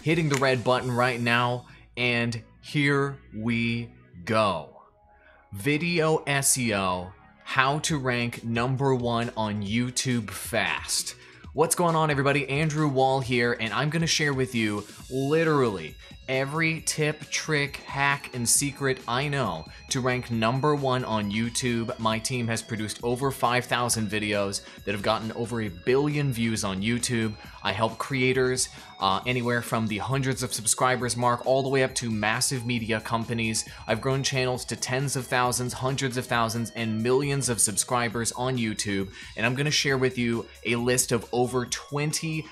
hitting the red button right now, and here we go. Video SEO, how to rank #1 on YouTube fast. What's going on, everybody? Andrew Wall here, and I'm going to share with you literally every tip, trick, hack, and secret I know to rank #1 on YouTube. My team has produced over 5,000 videos that have gotten over 1 billion views on YouTube. I help creators anywhere from the hundreds of subscribers mark all the way up to massive media companies. I've grown channels to tens of thousands, hundreds of thousands, and millions of subscribers on YouTube, and I'm going to share with you a list of over 20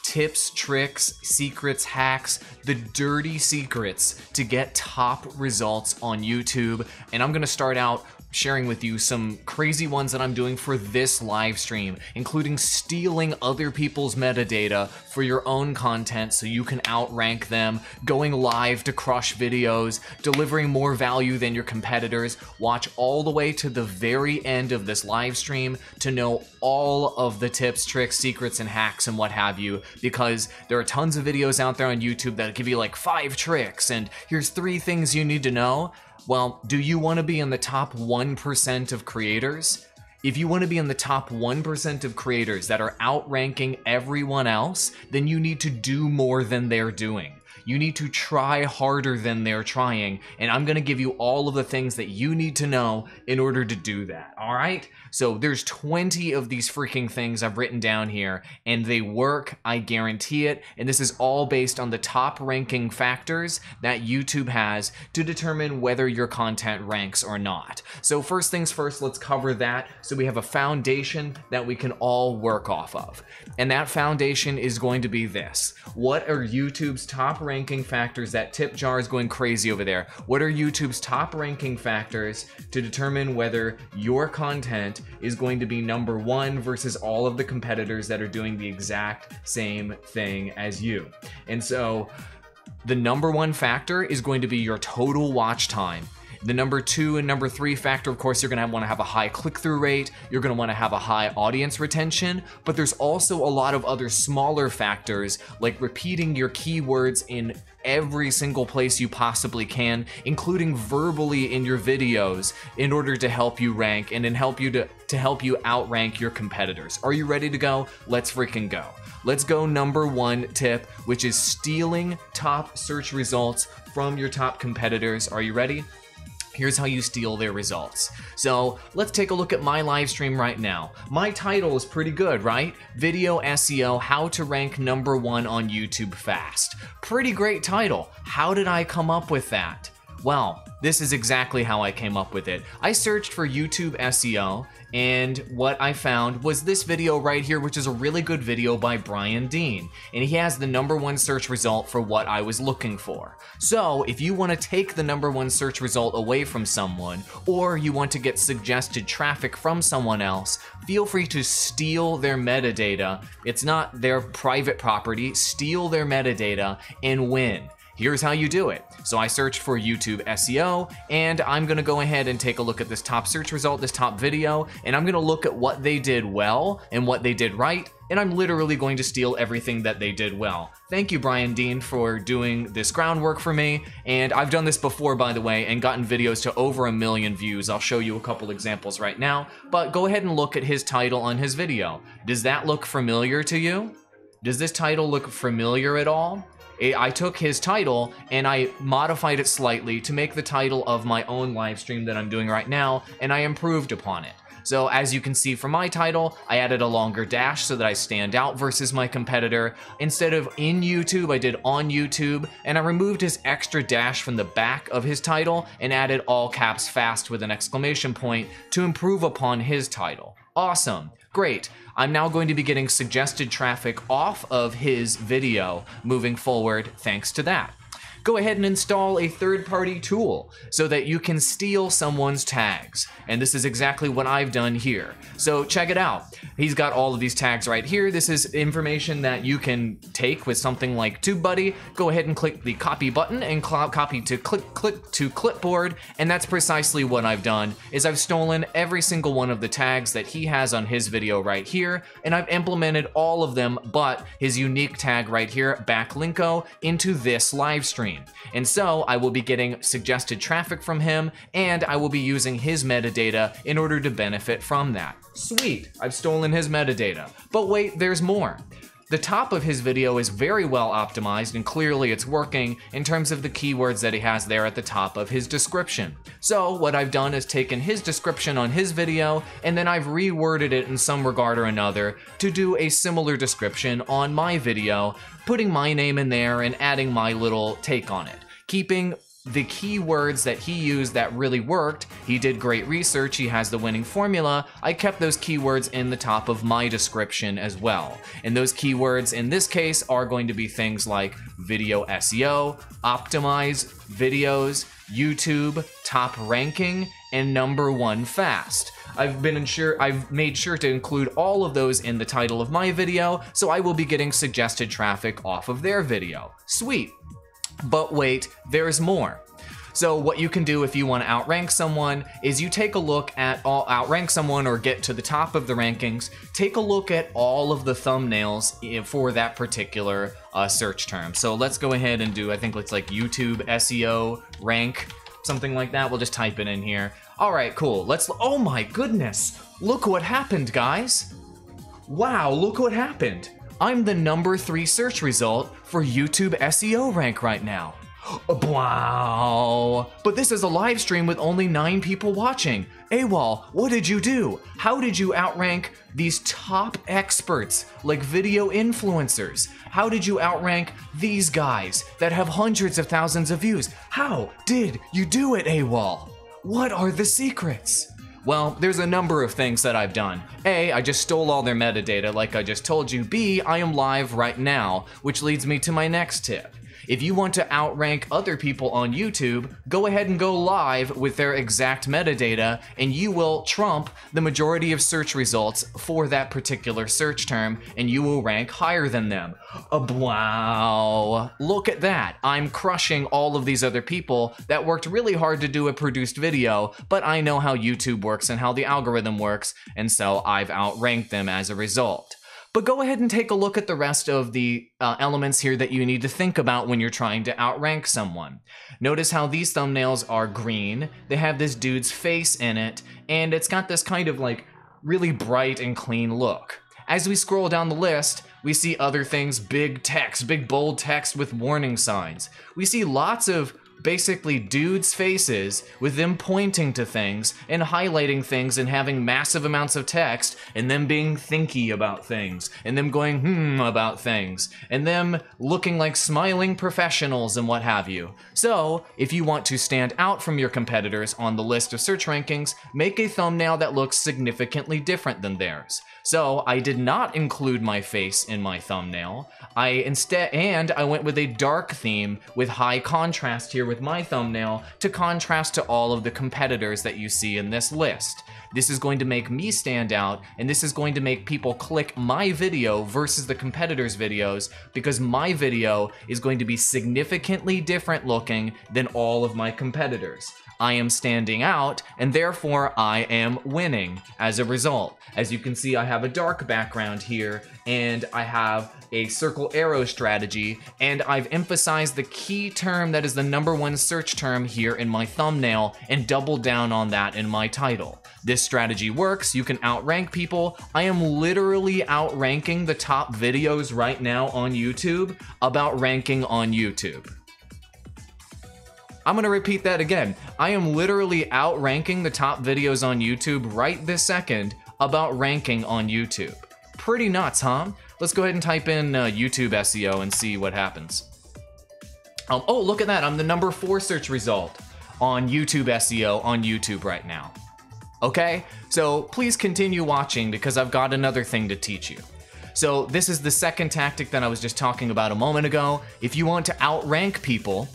tips, tricks, secrets, hacks, the dirty secrets to get top results on YouTube. And I'm gonna start out sharing with you some crazy ones that I'm doing for this live stream, including stealing other people's metadata for your own content so you can outrank them, going live to crush videos, delivering more value than your competitors. Watch all the way to the very end of this live stream to know all of the tips, tricks, secrets, and hacks and what have you, because there are tons of videos out there on YouTube that give you like 5 tricks and here's 3 things you need to know. Well, do you want to be in the top 1% of creators? If you want to be in the top 1% of creators that are outranking everyone else, then you need to do more than they're doing. You need to try harder than they're trying, and I'm going to give you all of the things that you need to know in order to do that, all right? So there's 20 of these freaking things I've written down here, and they work, I guarantee it, and this is all based on the top ranking factors that YouTube has to determine whether your content ranks or not. So first things first, let's cover that so we have a foundation that we can all work off of. And that foundation is going to be this. What are YouTube's top ranking factors? That tip jar is going crazy over there. What are YouTube's top ranking factors to determine whether your content is going to be #1 versus all of the competitors that are doing the exact same thing as you? And so the #1 factor is going to be your total watch time. The #2 and #3 factor, of course, you're going to want to have a high click-through rate, you're going to want to have a high audience retention, but there's also a lot of other smaller factors like repeating your keywords in every single place you possibly can, including verbally in your videos, in order to help you rank and help you outrank your competitors. Are you ready to go? Let's freaking go. Let's go #1 tip, which is stealing top search results from your top competitors. Are you ready? Here's how you steal their results. So let's take a look at my live stream right now. My title is pretty good, right? Video SEO, how to rank #1 on YouTube fast. Pretty great title. How did I come up with that? Well, this is exactly how I came up with it. I searched for YouTube SEO, and what I found was this video right here, which is a really good video by Brian Dean, and he has the #1 search result for what I was looking for. So if you want to take the #1 search result away from someone, or you want to get suggested traffic from someone else, feel free to steal their metadata. It's not their private property. Steal their metadata and win. Here's how you do it. So I searched for YouTube SEO, and I'm gonna go ahead and take a look at this top search result, this top video, and I'm gonna look at what they did well and what they did right, and I'm literally going to steal everything that they did well. Thank you, Brian Dean, for doing this groundwork for me, and I've done this before, by the way, and gotten videos to over 1 million views. I'll show you a couple examples right now, but go ahead and look at his title on his video. Does that look familiar to you? Does this title look familiar at all? I took his title and I modified it slightly to make the title of my own live stream that I'm doing right now, and I improved upon it. So as you can see from my title, I added a longer dash so that I stand out versus my competitor. Instead of in YouTube, I did on YouTube, and I removed his extra dash from the back of his title and added all caps fast with an exclamation point to improve upon his title. Awesome. Great. I'm now going to be getting suggested traffic off of his video moving forward thanks to that. go ahead and install a third-party tool so that you can steal someone's tags. And this is exactly what I've done here. So check it out. He's got all of these tags right here. This is information that you can take with something like TubeBuddy. Go ahead and click the copy button and copy to click to clipboard. And that's precisely what I've done, is I've stolen every single one of the tags that he has on his video right here, and I've implemented all of them but his unique tag right here, backlinko, into this live stream. And so I will be getting suggested traffic from him, and I will be using his metadata in order to benefit from that. Sweet, I've stolen his metadata. But wait, there's more. The top of his video is very well optimized, and clearly it's working in terms of the keywords that he has there at the top of his description. So what I've done is taken his description on his video, and then I've reworded it in some regard or another to do a similar description on my video, putting my name in there and adding my little take on it, keeping the keywords that he used that really worked. He did great research, he has the winning formula. I kept those keywords in the top of my description as well. And those keywords in this case are going to be things like video SEO, optimize videos, YouTube, top ranking, and #1 fast. I've made sure to include all of those in the title of my video, so I will be getting suggested traffic off of their video. Sweet. But wait, there's more. So what you can do if you want to outrank someone is you take a look at outrank someone or get to the top of the rankings, take a look at all of the thumbnails for that particular search term. So let's go ahead and do, I think it's like YouTube SEO rank, something like that. We'll just type it in here. All right, cool. Oh my goodness. Look what happened, guys. Wow, look what happened. I'm the #3 search result for YouTube SEO rank right now. Wow. But this is a live stream with only 9 people watching. Awall, what did you do? How did you outrank these top experts like video influencers? How did you outrank these guys that have hundreds of thousands of views? How did you do it, Awall? What are the secrets? Well, there's a number of things that I've done. A, I just stole all their metadata like I just told you. B, I am live right now, which leads me to my next tip. If you want to outrank other people on YouTube, go ahead and go live with their exact metadata, and you will trump the majority of search results for that particular search term, and you will rank higher than them. Wow, look at that. I'm crushing all of these other people that worked really hard to do a produced video, but I know how YouTube works and how the algorithm works, and so I've outranked them as a result. But go ahead and take a look at the rest of the elements here that you need to think about when you're trying to outrank someone. Notice how these thumbnails are green, they have this dude's face in it, and it's got this kind of like really bright and clean look. As we scroll down the list, we see other things, big text, big bold text with warning signs. We see lots of basically dudes' faces with them pointing to things and highlighting things and having massive amounts of text and them being thinky about things and them going about things and them looking like smiling professionals and what have you. So if you want to stand out from your competitors on the list of search rankings, make a thumbnail that looks significantly different than theirs. So I did not include my face in my thumbnail. I went with a dark theme with high contrast here with my thumbnail to contrast to all of the competitors that you see in this list. This is going to make me stand out, and this is going to make people click my video versus the competitors' videos, because my video is going to be significantly different looking than all of my competitors. I am standing out, and therefore I am winning as a result. As you can see, I have a dark background here, and I have a circle arrow strategy, and I've emphasized the key term that is the #1 search term here in my thumbnail and doubled down on that in my title. This strategy works, you can outrank people. I am literally outranking the top videos right now on YouTube about ranking on YouTube. I'm gonna repeat that again. I am literally outranking the top videos on YouTube right this second about ranking on YouTube. Pretty nuts, huh? Let's go ahead and type in YouTube SEO and see what happens. Oh, look at that, I'm the #4 search result on YouTube SEO on YouTube right now. Okay, so please continue watching because I've got another thing to teach you. So this is the second tactic that I was just talking about a moment ago. If you want to outrank people,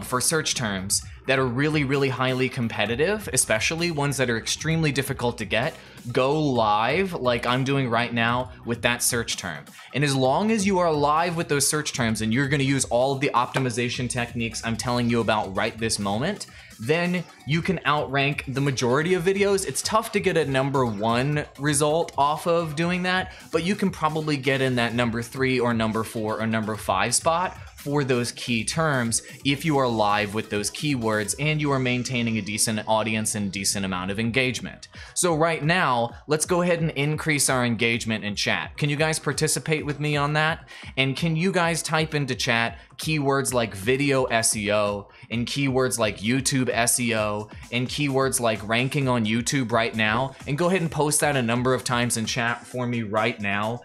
for search terms that are really, really highly competitive, especially ones that are extremely difficult to get, go live like I'm doing right now with that search term. And as long as you are live with those search terms and you're gonna use all of the optimization techniques I'm telling you about right this moment, then you can outrank the majority of videos. It's tough to get a #1 result off of doing that, but you can probably get in that #3 or #4 or #5 spot for those key terms if you are live with those keywords and you are maintaining a decent audience and decent amount of engagement. So right now, let's go ahead and increase our engagement in chat. Can you guys participate with me on that? And can you guys type into chat keywords like video SEO and keywords like YouTube SEO and keywords like ranking on YouTube right now, and go ahead and post that a number of times in chat for me right now.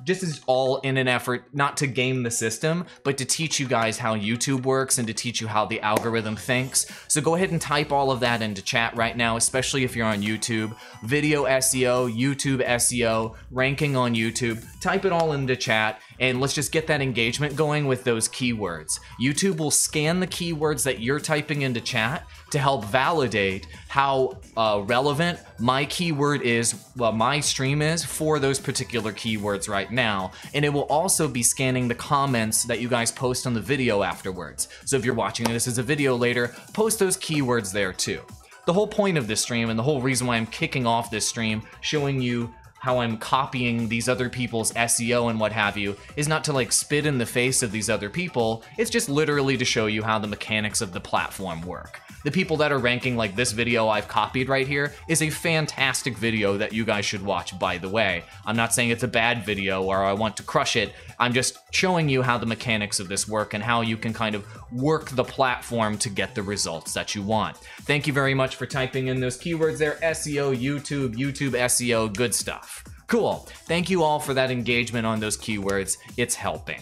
Just as all in an effort not to game the system, but to teach you guys how YouTube works and to teach you how the algorithm thinks. So go ahead and type all of that into chat right now, especially if you're on YouTube. Video SEO, YouTube SEO, ranking on YouTube. Type it all into chat and let's just get that engagement going with those keywords. YouTube will scan the keywords that you're typing into chat to help validate how relevant my keyword is, well, my stream is for those particular keywords right now. And it will also be scanning the comments that you guys post on the video afterwards. So if you're watching this as a video later, post those keywords there too. The whole point of this stream and the whole reason why I'm kicking off this stream, showing you how I'm copying these other people's SEO and what have you, is not to like spit in the face of these other people. It's just literally to show you how the mechanics of the platform work. The people that are ranking like this video I've copied right here is a fantastic video that you guys should watch, by the way. I'm not saying it's a bad video or I want to crush it. I'm just showing you how the mechanics of this work and how you can kind of work the platform to get the results that you want. Thank you very much for typing in those keywords there. SEO, YouTube, YouTube SEO, good stuff. Cool. Thank you all for that engagement on those keywords. It's helping.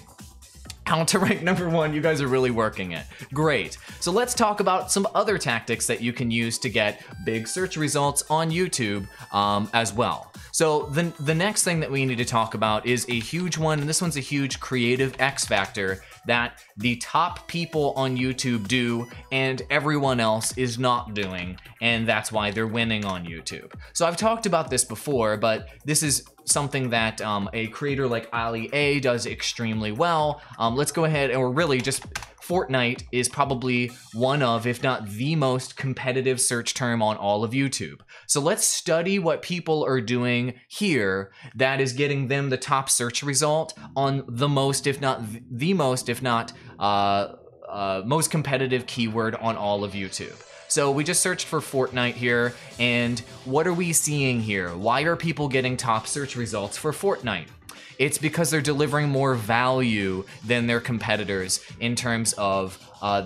How to rank #1, you guys are really working it. Great. So let's talk about some other tactics that you can use to get big search results on YouTube as well. So the next thing that we need to talk about is a huge one, and this one's a huge creative X factor that the top people on YouTube do and everyone else is not doing, and that's why they're winning on YouTube. So I've talked about this before, but this is something that a creator like Ali A does extremely well. Let's go ahead, or really just Fortnite is probably one of, if not the most competitive search term on all of YouTube. So let's study what people are doing here that is getting them the top search result on the most, if not the most, if not most competitive keyword on all of YouTube. So we just searched for Fortnite here, and what are we seeing here? Why are people getting top search results for Fortnite? It's because they're delivering more value than their competitors in terms of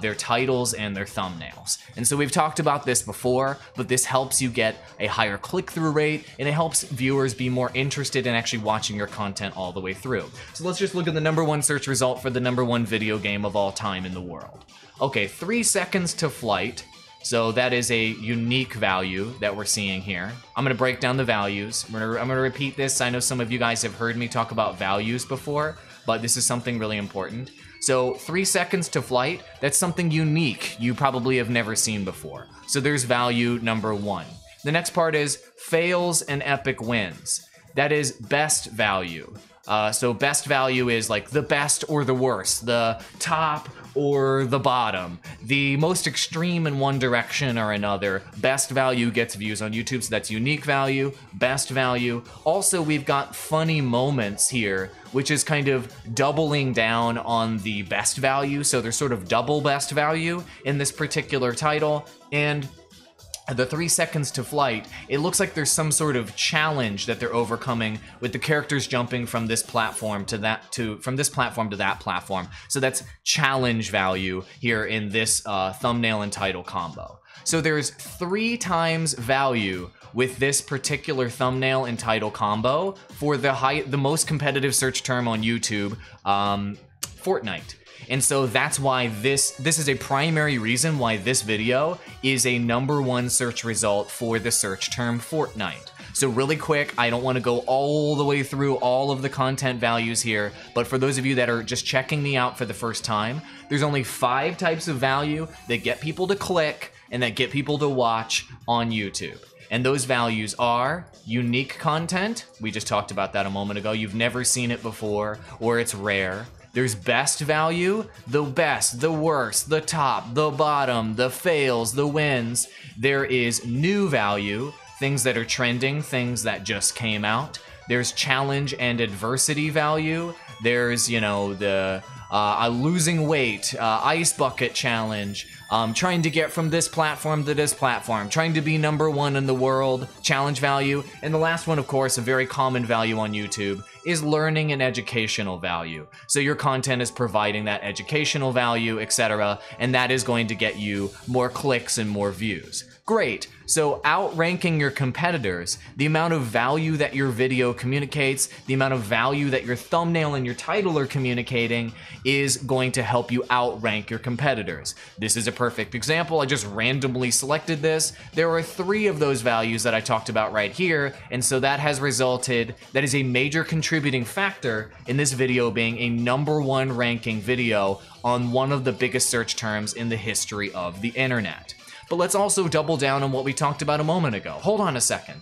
their titles and their thumbnails. And so we've talked about this before, but this helps you get a higher click-through rate, and it helps viewers be more interested in actually watching your content all the way through. So let's just look at the #1 search result for the #1 video game of all time in the world. Okay, 3 seconds to flight. So that is a unique value that we're seeing here. I'm gonna break down the values. I'm gonna repeat this. I know some of you guys have heard me talk about values before, but this is something really important. So 3 seconds to flight, that's something unique you probably have never seen before. So there's value #1. The next part is fails and epic wins. That is best value. So best value is like the best or the worst, the top or the bottom, the most extreme in one direction or another. Best value gets views on YouTube, so that's unique value, best value. Also, we've got funny moments here, which is kind of doubling down on the best value, so there's sort of double best value in this particular title. And the 3 seconds to flight, it looks like there's some sort of challenge that they're overcoming with the characters jumping from this platform to that, from this platform to that platform. So that's challenge value here in this thumbnail and title combo. So there's 3 times value with this particular thumbnail and title combo for the most competitive search term on YouTube, Fortnite. And so that's why this is a primary reason why this video is a #1 search result for the search term Fortnite. So really quick, I don't want to go all the way through all of the content values here, but for those of you that are just checking me out for the first time, there's only 5 types of value that get people to click and that get people to watch on YouTube. And those values are unique content. We just talked about that a moment ago. You've never seen it before, or it's rare. There's best value, the best, the worst, the top, the bottom, the fails, the wins. There is new value, things that are trending, things that just came out. There's challenge and adversity value. There's, you know, the losing weight, ice bucket challenge, trying to get from this platform to this platform, trying to be #1 in the world, challenge value. And the last one, of course, a very common value on YouTube, is learning and educational value. So your content is providing that educational value, etc., and that is going to get you more clicks and more views. Great. So outranking your competitors, the amount of value that your video communicates, the amount of value that your thumbnail and your title are communicating is going to help you outrank your competitors. This is a perfect example. I just randomly selected this. There are 3 of those values that I talked about right here, and so that has resulted, that is a major contributing factor in this video being a #1 ranking video on one of the biggest search terms in the history of the internet. But let's also double down on what we talked about a moment ago. Hold on a second.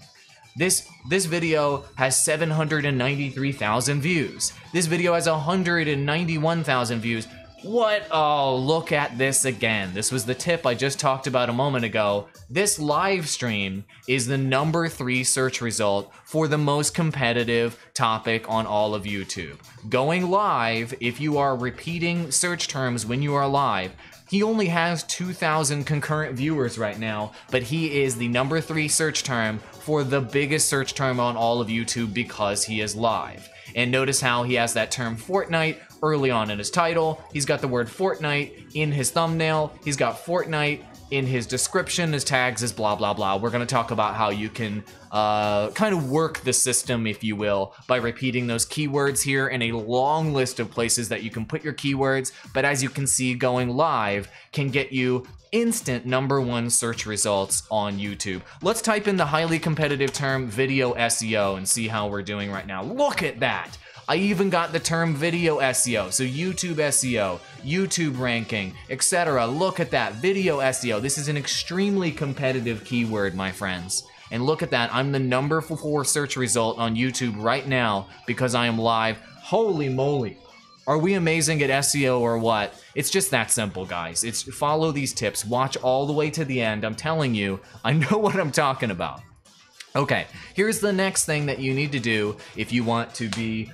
This video has 793,000 views. This video has 191,000 views. What? Oh, look at this again. This was the tip I just talked about a moment ago. This live stream is the #3 search result for the most competitive topic on all of YouTube. Going live, if you are repeating search terms when you are live, he only has 2,000 concurrent viewers right now, but he is the #3 search term for the biggest search term on all of YouTube because he is live. And notice how he has that term Fortnite early on in his title. He's got the word Fortnite in his thumbnail. He's got Fortnite in his description, his tags, his blah, blah, blah. We're going to talk about how you can kind of work the system, if you will, by repeating those keywords here in a long list of places that you can put your keywords. But as you can see, going live can get you instant #1 search results on YouTube. Let's type in the highly competitive term video SEO and see how we're doing right now. Look at that. I even got the term video SEO, so YouTube SEO, YouTube ranking, etc. Look at that, video SEO. This is an extremely competitive keyword, my friends. And look at that, I'm the #4 search result on YouTube right now because I am live. Holy moly. Are we amazing at SEO or what? It's just that simple, guys. It's follow these tips, watch all the way to the end. I'm telling you, I know what I'm talking about. Okay, here's the next thing that you need to do if you want to be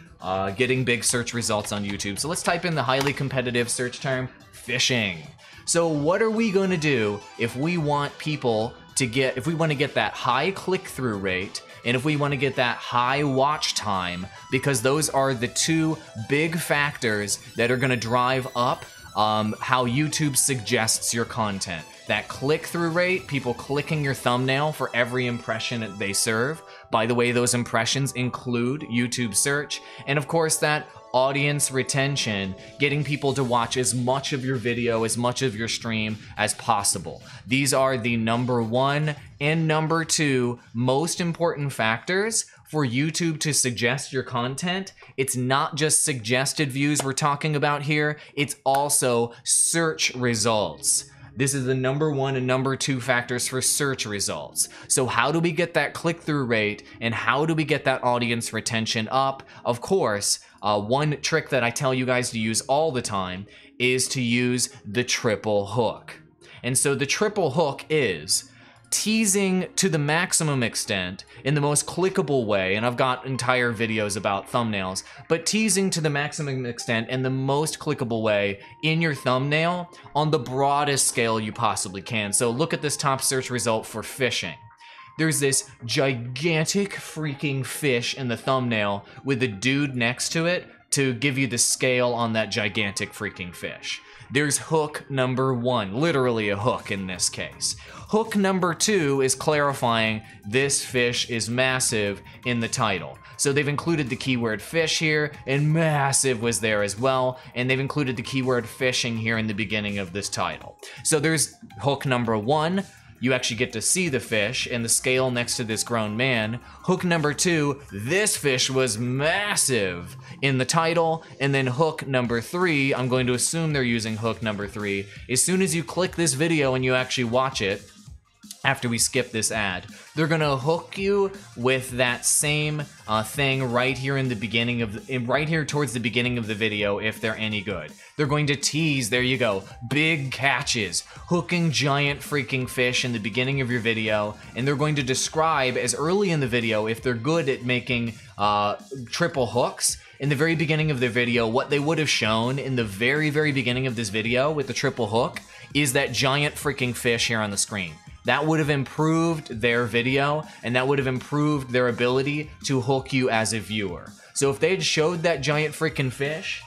getting big search results on YouTube. So let's type in the highly competitive search term, fishing. So what are we going to do if we want people to get, if we want to get that high click-through rate, and if we want to get that high watch time, because those are the 2 big factors that are going to drive up how YouTube suggests your content. That click-through rate, people clicking your thumbnail for every impression that they serve. By the way, those impressions include YouTube search. And of course, that audience retention, getting people to watch as much of your video, as much of your stream as possible. These are the #1 and #2 most important factors for YouTube to suggest your content. It's not just suggested views we're talking about here, it's also search results. This is the #1 and #2 factors for search results. So how do we get that click-through rate and how do we get that audience retention up? Of course, one trick that I tell you guys to use all the time is to use the triple hook. And so the triple hook is teasing to the maximum extent in the most clickable way, and I've got entire videos about thumbnails, but teasing to the maximum extent in the most clickable way in your thumbnail on the broadest scale you possibly can. So look at this top search result for fishing. There's this gigantic freaking fish in the thumbnail with a dude next to it to give you the scale on that gigantic freaking fish. There's hook #1, literally a hook in this case. Hook #2 is clarifying this fish is massive in the title. So they've included the keyword fish here, and massive was there as well, and they've included the keyword fishing here in the beginning of this title. So there's hook #1. you actually get to see the fish and the scale next to this grown man. Hook number 2, this fish was massive in the title. And then hook number 3, I'm going to assume they're using hook number 3. As soon as you click this video and you actually watch it, after we skip this ad, they're gonna hook you with that same thing right here in the beginning of right here towards the beginning of the video, if they're any good. They're going to tease, there you go, big catches, hooking giant freaking fish in the beginning of your video, and they're going to describe as early in the video, if they're good at making triple hooks, in the very beginning of their video, what they would have shown in the very, very beginning of this video with the triple hook is that giant freaking fish here on the screen. That would have improved their video, and that would have improved their ability to hook you as a viewer. So if they had showed that giant freaking fish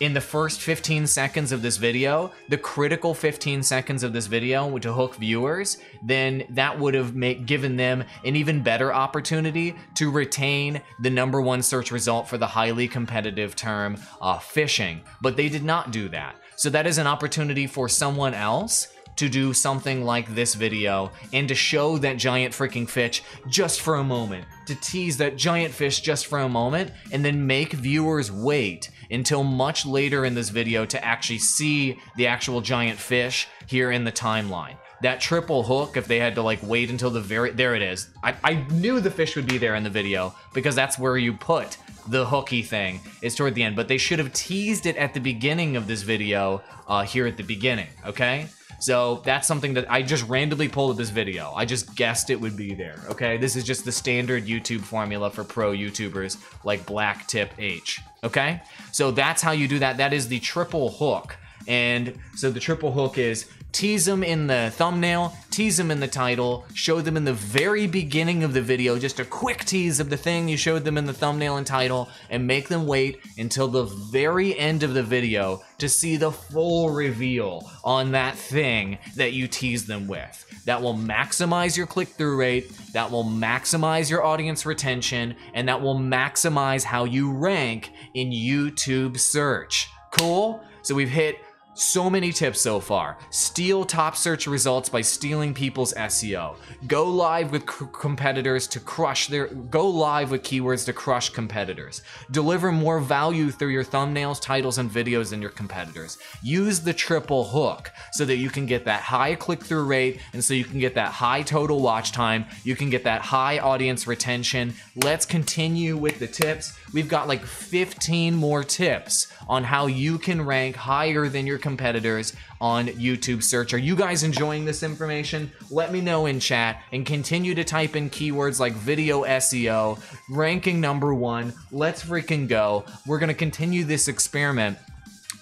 in the first 15 seconds of this video, the critical 15 seconds of this video to hook viewers, then that would have given them an even better opportunity to retain the #1 search result for the highly competitive term fishing. But they did not do that. So that is an opportunity for someone else to do something like this video and to show that giant freaking fish just for a moment, to tease that giant fish just for a moment, and then make viewers wait until much later in this video to actually see the actual giant fish here in the timeline. That triple hook, if they had to like wait until the there it is. I knew the fish would be there in the video because that's where you put the hooky thing, is toward the end, but they should have teased it at the beginning of this video here at the beginning, okay? So that's something that I just randomly pulled up this video. I just guessed it would be there, okay? This is just the standard YouTube formula for pro YouTubers like Black Tip H, okay? So that's how you do that. That is the triple hook. And so the triple hook is tease them in the thumbnail, tease them in the title, show them in the very beginning of the video, just a quick tease of the thing you showed them in the thumbnail and title, and make them wait until the very end of the video to see the full reveal on that thing that you teased them with. That will maximize your click-through rate, that will maximize your audience retention, and that will maximize how you rank in YouTube search. Cool? So we've hit so many tips so far. Steal top search results by stealing people's SEO. Go live with competitors to crush go live with keywords to crush competitors. Deliver more value through your thumbnails, titles, and videos than your competitors. Use the triple hook so that you can get that high click-through rate, and so you can get that high total watch time, you can get that high audience retention. Let's continue with the tips. We've got like 15 more tips on how you can rank higher than your competitors on YouTube search. Are you guys enjoying this information? Let me know in chat, and continue to type in keywords like video SEO, ranking #1. Let's freaking go. We're gonna continue this experiment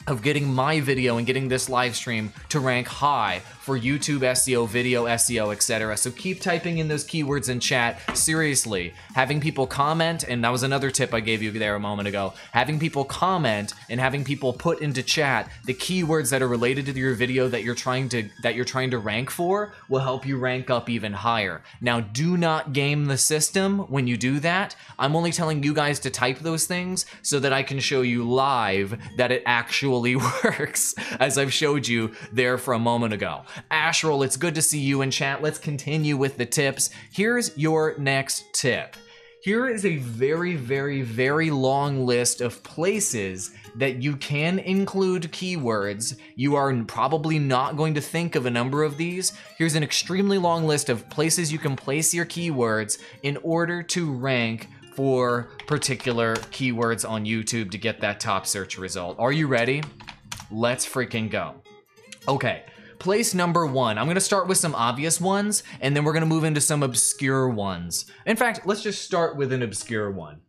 of getting my video and getting this live stream to rank high for YouTube SEO, video SEO, etc. So keep typing in those keywords in chat. Seriously, having people comment, and that was another tip I gave you there a moment ago, having people comment and having people put into chat the keywords that are related to your video that you're trying to rank for will help you rank up even higher. Now, do not game the system when you do that. I'm only telling you guys to type those things so that I can show you live that it actually works, as I've showed you there for a moment ago. Ashrel, it's good to see you in chat. Let's continue with the tips. Here's your next tip. Here is a very, very, very long list of places that you can include keywords. You are probably not going to think of a number of these. Here's an extremely long list of places you can place your keywords in order to rank for particular keywords on YouTube to get that top search result. Are you ready? Let's freaking go. Okay. Place #1, I'm gonna start with some obvious ones, and then we're gonna move into some obscure ones. In fact, let's just start with an obscure one.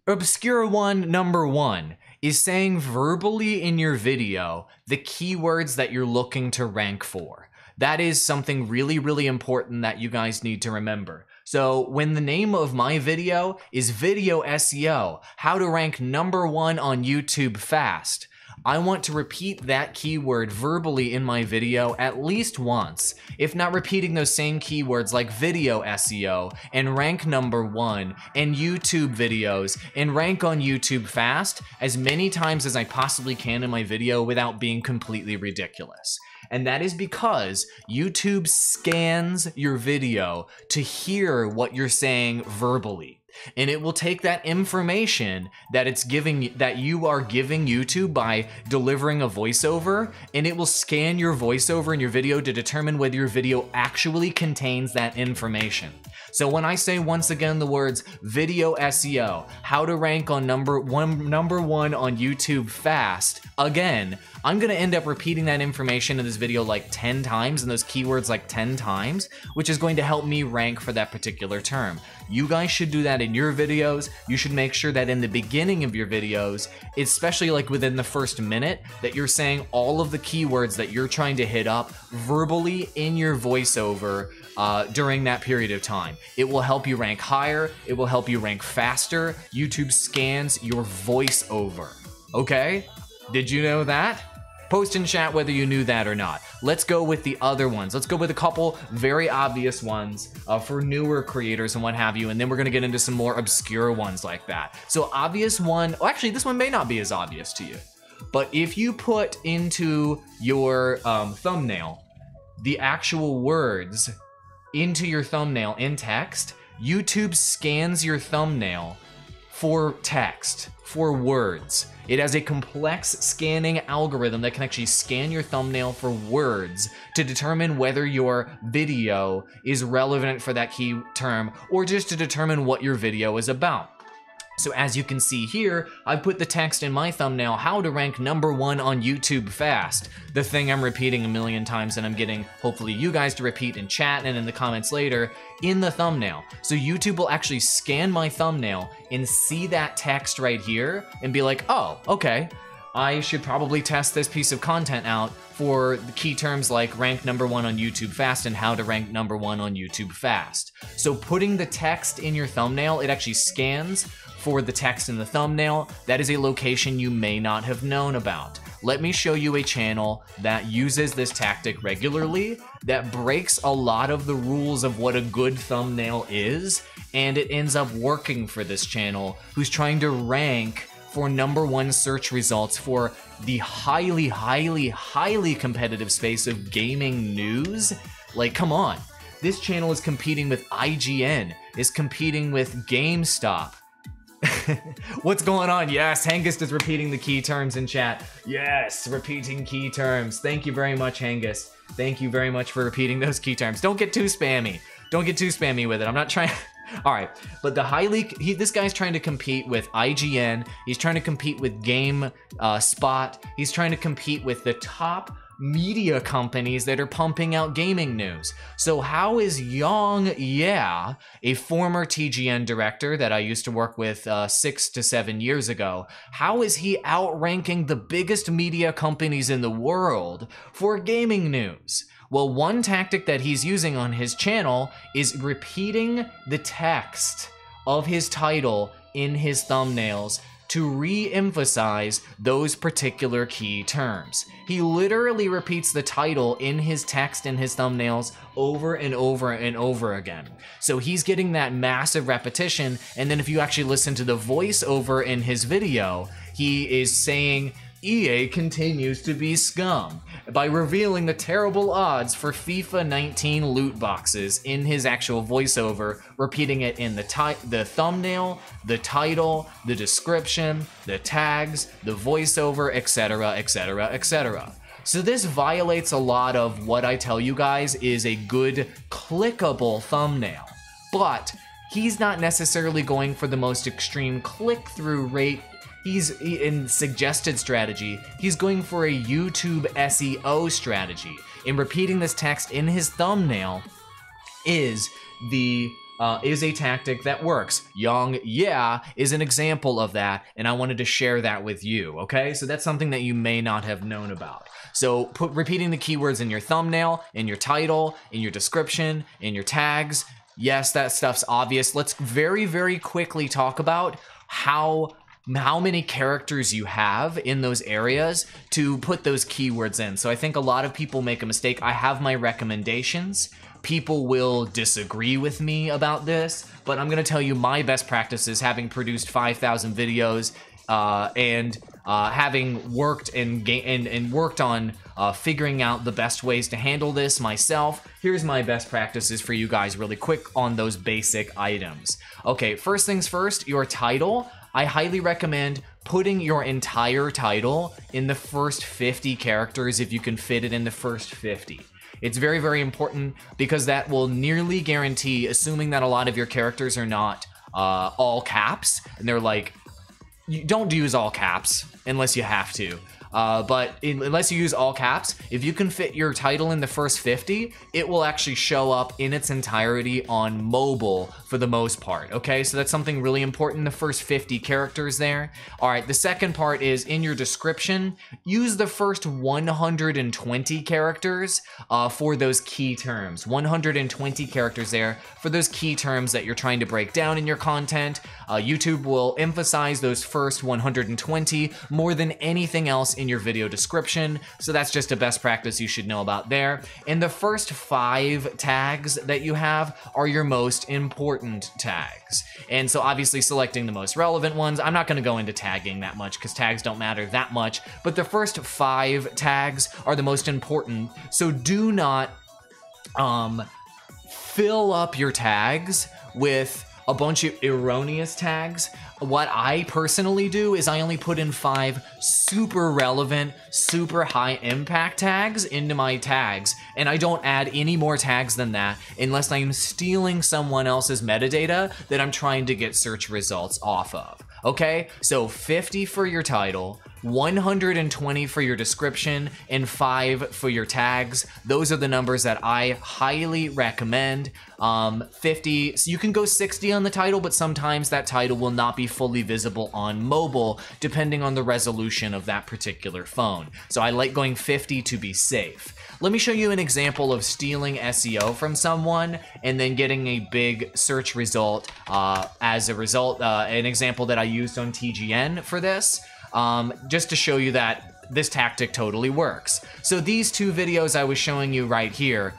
Obscure one #1 is saying verbally in your video the keywords that you're looking to rank for. That is something really, really important that you guys need to remember. So when the name of my video is video SEO, how to rank #1 on YouTube fast, I want to repeat that keyword verbally in my video at least once, if not repeating those same keywords like video SEO and rank #1 and YouTube videos and rank on YouTube fast as many times as I possibly can in my video without being completely ridiculous. And that is because YouTube scans your video to hear what you're saying verbally. And it will take that information that you are giving YouTube by delivering a voiceover, and it will scan your voiceover in your video to determine whether your video actually contains that information. So when I say once again the words video SEO, how to rank on number one on YouTube fast, again, I'm gonna end up repeating that information in this video like 10 times and those keywords like 10 times, which is going to help me rank for that particular term. You guys should do that in your videos. You should make sure that in the beginning of your videos, especially like within the first minute, that you're saying all of the keywords that you're trying to hit up verbally in your voiceover during that period of time. It will help you rank higher. It will help you rank faster. YouTube scans your voiceover. Okay? Did you know that? Post in chat whether you knew that or not. Let's go with the other ones. Let's go with a couple very obvious ones for newer creators and what have you, and then we're gonna get into some more obscure ones like that. So obvious one, well, actually this one may not be as obvious to you, but if you put into your thumbnail the actual words into your thumbnail in text, YouTube scans your thumbnail for text, for words. It has a complex scanning algorithm that can actually scan your thumbnail for words to determine whether your video is relevant for that key term or just to determine what your video is about. So as you can see here, I put the text in my thumbnail, how to rank #1 on YouTube fast. The thing I'm repeating a million times and I'm getting hopefully you guys to repeat in chat and in the comments later in the thumbnail. So YouTube will actually scan my thumbnail and see that text right here and be like, oh, okay, I should probably test this piece of content out for the key terms like rank #1 on YouTube fast and how to rank #1 on YouTube fast. So putting the text in your thumbnail, it actually scans for the text in the thumbnail. That is a location you may not have known about. Let me show you a channel that uses this tactic regularly, that breaks a lot of the rules of what a good thumbnail is, and it ends up working for this channel, who's trying to rank for #1 search results for the highly, highly, highly competitive space of gaming news. Like, come on. This channel is competing with IGN, is competing with GameStop. What's going on? Yes, Hengist is repeating the key terms in chat. Yes, repeating key terms. Thank you very much, Hengist. Thank you very much for repeating those key terms. Don't get too spammy. Don't get too spammy with it. I'm not trying... All right, but this guy's trying to compete with IGN. He's trying to compete with GameSpot. He's trying to compete with the top media companies that are pumping out gaming news. So how is Yang Yeah, a former TGN director that I used to work with 6 to 7 years ago, how is he outranking the biggest media companies in the world for gaming news? Well, one tactic that he's using on his channel is repeating the text of his title in his thumbnails to re-emphasize those particular key terms. He literally repeats the title in his text in his thumbnails over and over and over again. So he's getting that massive repetition, and then if you actually listen to the voiceover in his video, he is saying, EA continues to be scum, by revealing the terrible odds for FIFA 19 loot boxes in his actual voiceover, repeating it in the thumbnail, the title, the description, the tags, the voiceover, etc., etc., etc. So this violates a lot of what I tell you guys is a good clickable thumbnail, but he's not necessarily going for the most extreme click-through rate. He's in suggested strategy. He's going for a YouTube SEO strategy. In repeating this text in his thumbnail is a tactic that works. Yang Yeah is an example of that, and I wanted to share that with you, okay? So that's something that you may not have known about. So repeating the keywords in your thumbnail, in your title, in your description, in your tags. Yes, that stuff's obvious. Let's very, very quickly talk about how how many characters you have in those areas to put those keywords in. So I think a lot of people make a mistake. I have my recommendations. People will disagree with me about this, but I'm gonna tell you my best practices, having produced 5,000 videos and having worked and worked on figuring out the best ways to handle this myself. Here's my best practices for you guys really quick on those basic items. Okay, first things first, your title. I highly recommend putting your entire title in the first 50 characters if you can fit it in the first 50. It's very, very important because that will nearly guarantee, assuming that a lot of your characters are not all caps, and they're like, you don't use all caps unless you have to. Unless you use all caps, if you can fit your title in the first 50, it will actually show up in its entirety on mobile for the most part, okay? So that's something really important, the first 50 characters there. All right, the second part is in your description, use the first 120 characters for those key terms. 120 characters there for those key terms that you're trying to break down in your content. YouTube will emphasize those first 120 more than anything else in your video description, so that's just a best practice you should know about there. And the first 5 tags that you have are your most important tags. And so obviously selecting the most relevant ones. I'm not going to go into tagging that much because tags don't matter that much, but the first 5 tags are the most important. So do not fill up your tags with a bunch of erroneous tags. What I personally do is I only put in 5 super relevant, super high impact tags into my tags, and I don't add any more tags than that unless I'm stealing someone else's metadata that I'm trying to get search results off of. Okay, so 50 for your title, 120 for your description, and 5 for your tags. Those are the numbers that I highly recommend. 50, so you can go 60 on the title, but sometimes that title will not be fully visible on mobile depending on the resolution of that particular phone. So I like going 50 to be safe. Let me show you an example of stealing SEO from someone and then getting a big search result as a result. An example that I used on TGN for this, just to show you that this tactic totally works. So these 2 videos I was showing you right here,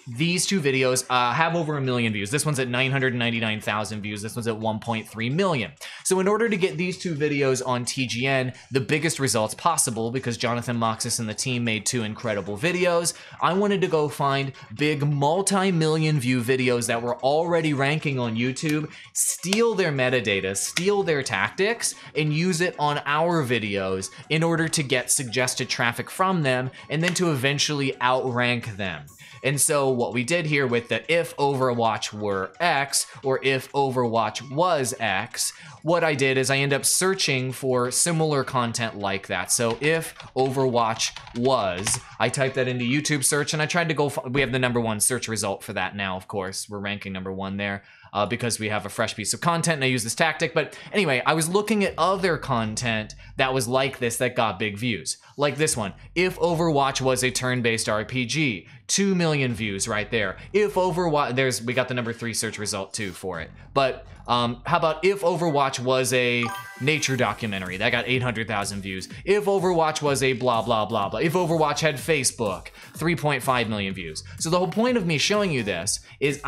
these 2 videos have over 1 million views. This one's at 999,000 views. This one's at 1.3 million. So in order to get these 2 videos on TGN, the biggest results possible, because Jonathan Moxis and the team made 2 incredible videos, I wanted to go find big multi-million view videos that were already ranking on YouTube, steal their metadata, steal their tactics, and use it on our videos in order to get suggested traffic from them and then to eventually outrank them. And so what we did here with the if Overwatch were X, or if Overwatch was X, what I did is I ended up searching for similar content like that. So if Overwatch was, I typed that into YouTube search and I tried to go, we have the #1 search result for that now, of course. We're ranking #1 there. Because we have a fresh piece of content and I use this tactic. But anyway, I was looking at other content that was like this that got big views. Like this one, if Overwatch was a turn-based RPG, 2 million views right there. If Overwatch, we got the #3 search result too for it. But how about if Overwatch was a nature documentary? That got 800,000 views. If Overwatch was a blah, blah, blah, blah. If Overwatch had Facebook, 3.5 million views. So the whole point of me showing you this is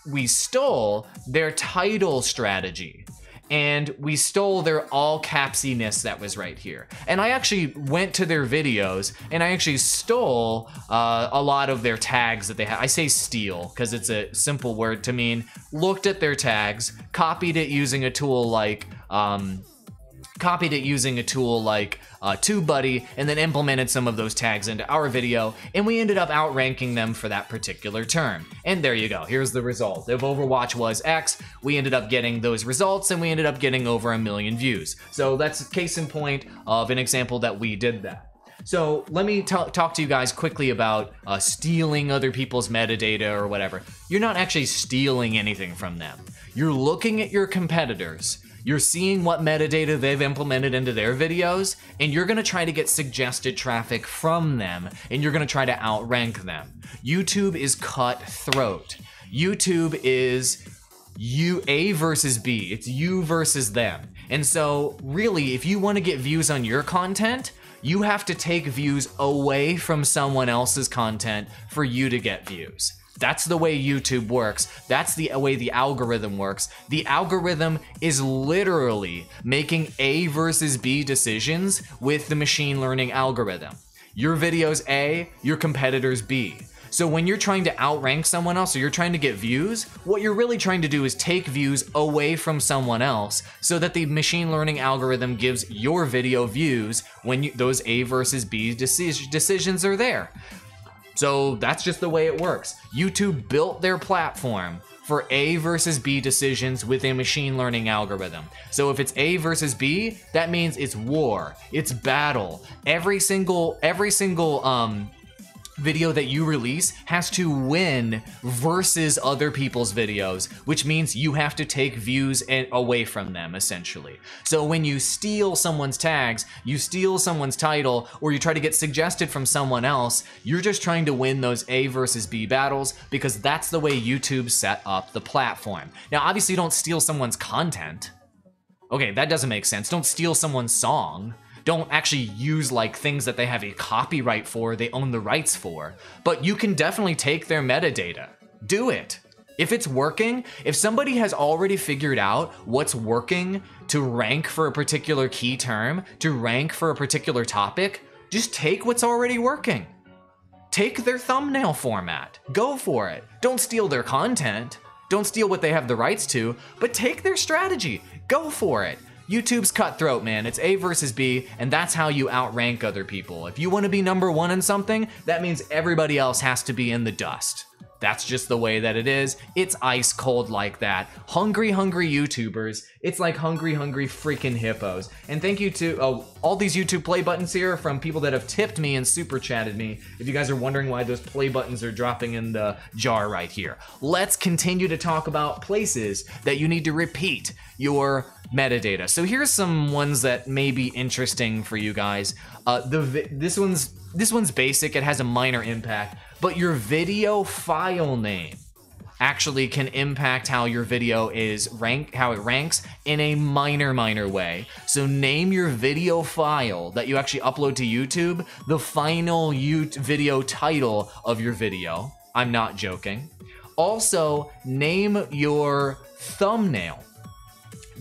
we stole their title strategy and we stole their all capsiness that was right here. And I actually went to their videos and I actually stole a lot of their tags that they had. I say steal because it's a simple word to mean, looked at their tags, copied it using a tool like TubeBuddy, and then implemented some of those tags into our video, and we ended up outranking them for that particular term. And there you go, here's the result. If Overwatch was X, we ended up getting those results, and we ended up getting over 1 million views. So that's a case in point of an example that we did that. So let me talk to you guys quickly about stealing other people's metadata or whatever. You're not actually stealing anything from them. You're looking at your competitors, you're seeing what metadata they've implemented into their videos, and you're gonna try to get suggested traffic from them, and you're gonna try to outrank them. YouTube is cutthroat. YouTube is A versus B. It's you versus them. And so really, if you want to get views on your content, you have to take views away from someone else's content for you to get views. That's the way YouTube works. That's the way the algorithm works. The algorithm is literally making A versus B decisions with the machine learning algorithm. Your video's A, your competitor's B. So when you're trying to outrank someone else or you're trying to get views, what you're really trying to do is take views away from someone else so that the machine learning algorithm gives your video views when those A versus B decisions are there. So that's just the way it works. YouTube built their platform for A versus B decisions with a machine learning algorithm. So if it's A versus B, that means it's war, it's battle. Every single video that you release has to win versus other people's videos, which means you have to take views away from them, essentially. So when you steal someone's tags, you steal someone's title, or you try to get suggested from someone else, you're just trying to win those A versus B battles because that's the way YouTube set up the platform. Now, obviously, don't steal someone's content. Okay, that doesn't make sense. Don't steal someone's song. Don't actually use like things that they have a copyright for, they own the rights for, but you can definitely take their metadata. Do it. If it's working, if somebody has already figured out what's working to rank for a particular key term, to rank for a particular topic, just take what's already working. Take their thumbnail format. Go for it. Don't steal their content. Don't steal what they have the rights to, but take their strategy. Go for it. YouTube's cutthroat, man. It's A versus B, and that's how you outrank other people. If you want to be #1 in something, that means everybody else has to be in the dust. That's just the way that it is. It's ice cold like that. Hungry, hungry YouTubers. It's like hungry, hungry freaking hippos. And thank you to all these YouTube play buttons here from people that have tipped me and super chatted me. If you guys are wondering why those play buttons are dropping in the jar right here. Let's continue to talk about places that you need to repeat your metadata. So here's some ones that may be interesting for you guys. This one's basic. It has a minor impact, but your video file name actually can impact how your video is how it ranks in a minor way. So name your video file that you actually upload to YouTube the final video title of your video. I'm not joking. Also, name your thumbnail.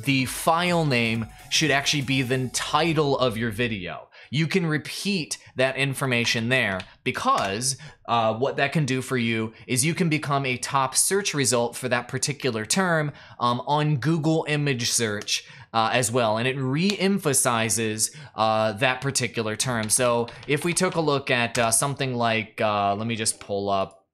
The file name should actually be the title of your video. You can repeat that information there because what that can do for you is you can become a top search result for that particular term on Google image search as well, and it re-emphasizes that particular term. So if we took a look at something like, let me just pull up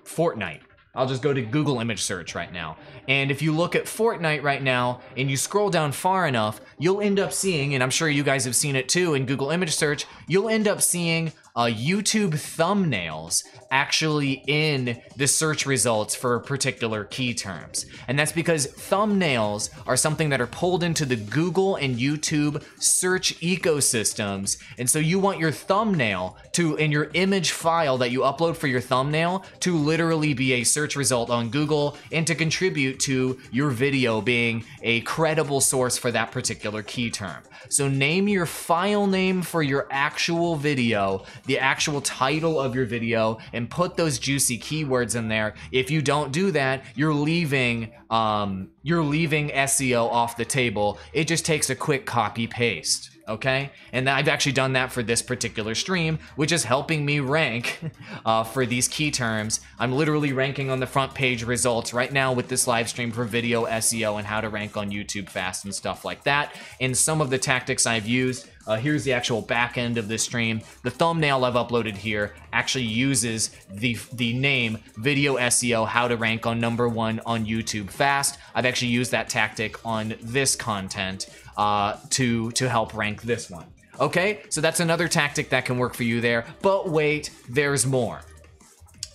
Fortnite. I'll just go to Google image search right now. And if you look at Fortnite right now and you scroll down far enough, you'll end up seeing, and I'm sure you guys have seen it too in Google image search, you'll end up seeing YouTube thumbnails actually in the search results for particular key terms. And that's because thumbnails are something that are pulled into the Google and YouTube search ecosystems. And so you want your thumbnail in your image file that you upload for your thumbnail to literally be a search result on Google and to contribute to your video being a credible source for that particular key term. So name your file name for your actual video, the actual title of your video, and put those juicy keywords in there. If you don't do that, you're leaving SEO off the table. It just takes a quick copy paste. Okay, and I've actually done that for this particular stream, which is helping me rank for these key terms. I'm literally ranking on the front page results right now with this live stream for video SEO and how to rank on YouTube fast and stuff like that. And some of the tactics I've used, here's the actual back end of this stream. The thumbnail I've uploaded here actually uses the name video SEO, how to rank on #1 on YouTube fast. I've actually used that tactic on this content to help rank this one. Okay, so that's another tactic that can work for you there, but wait, there's more.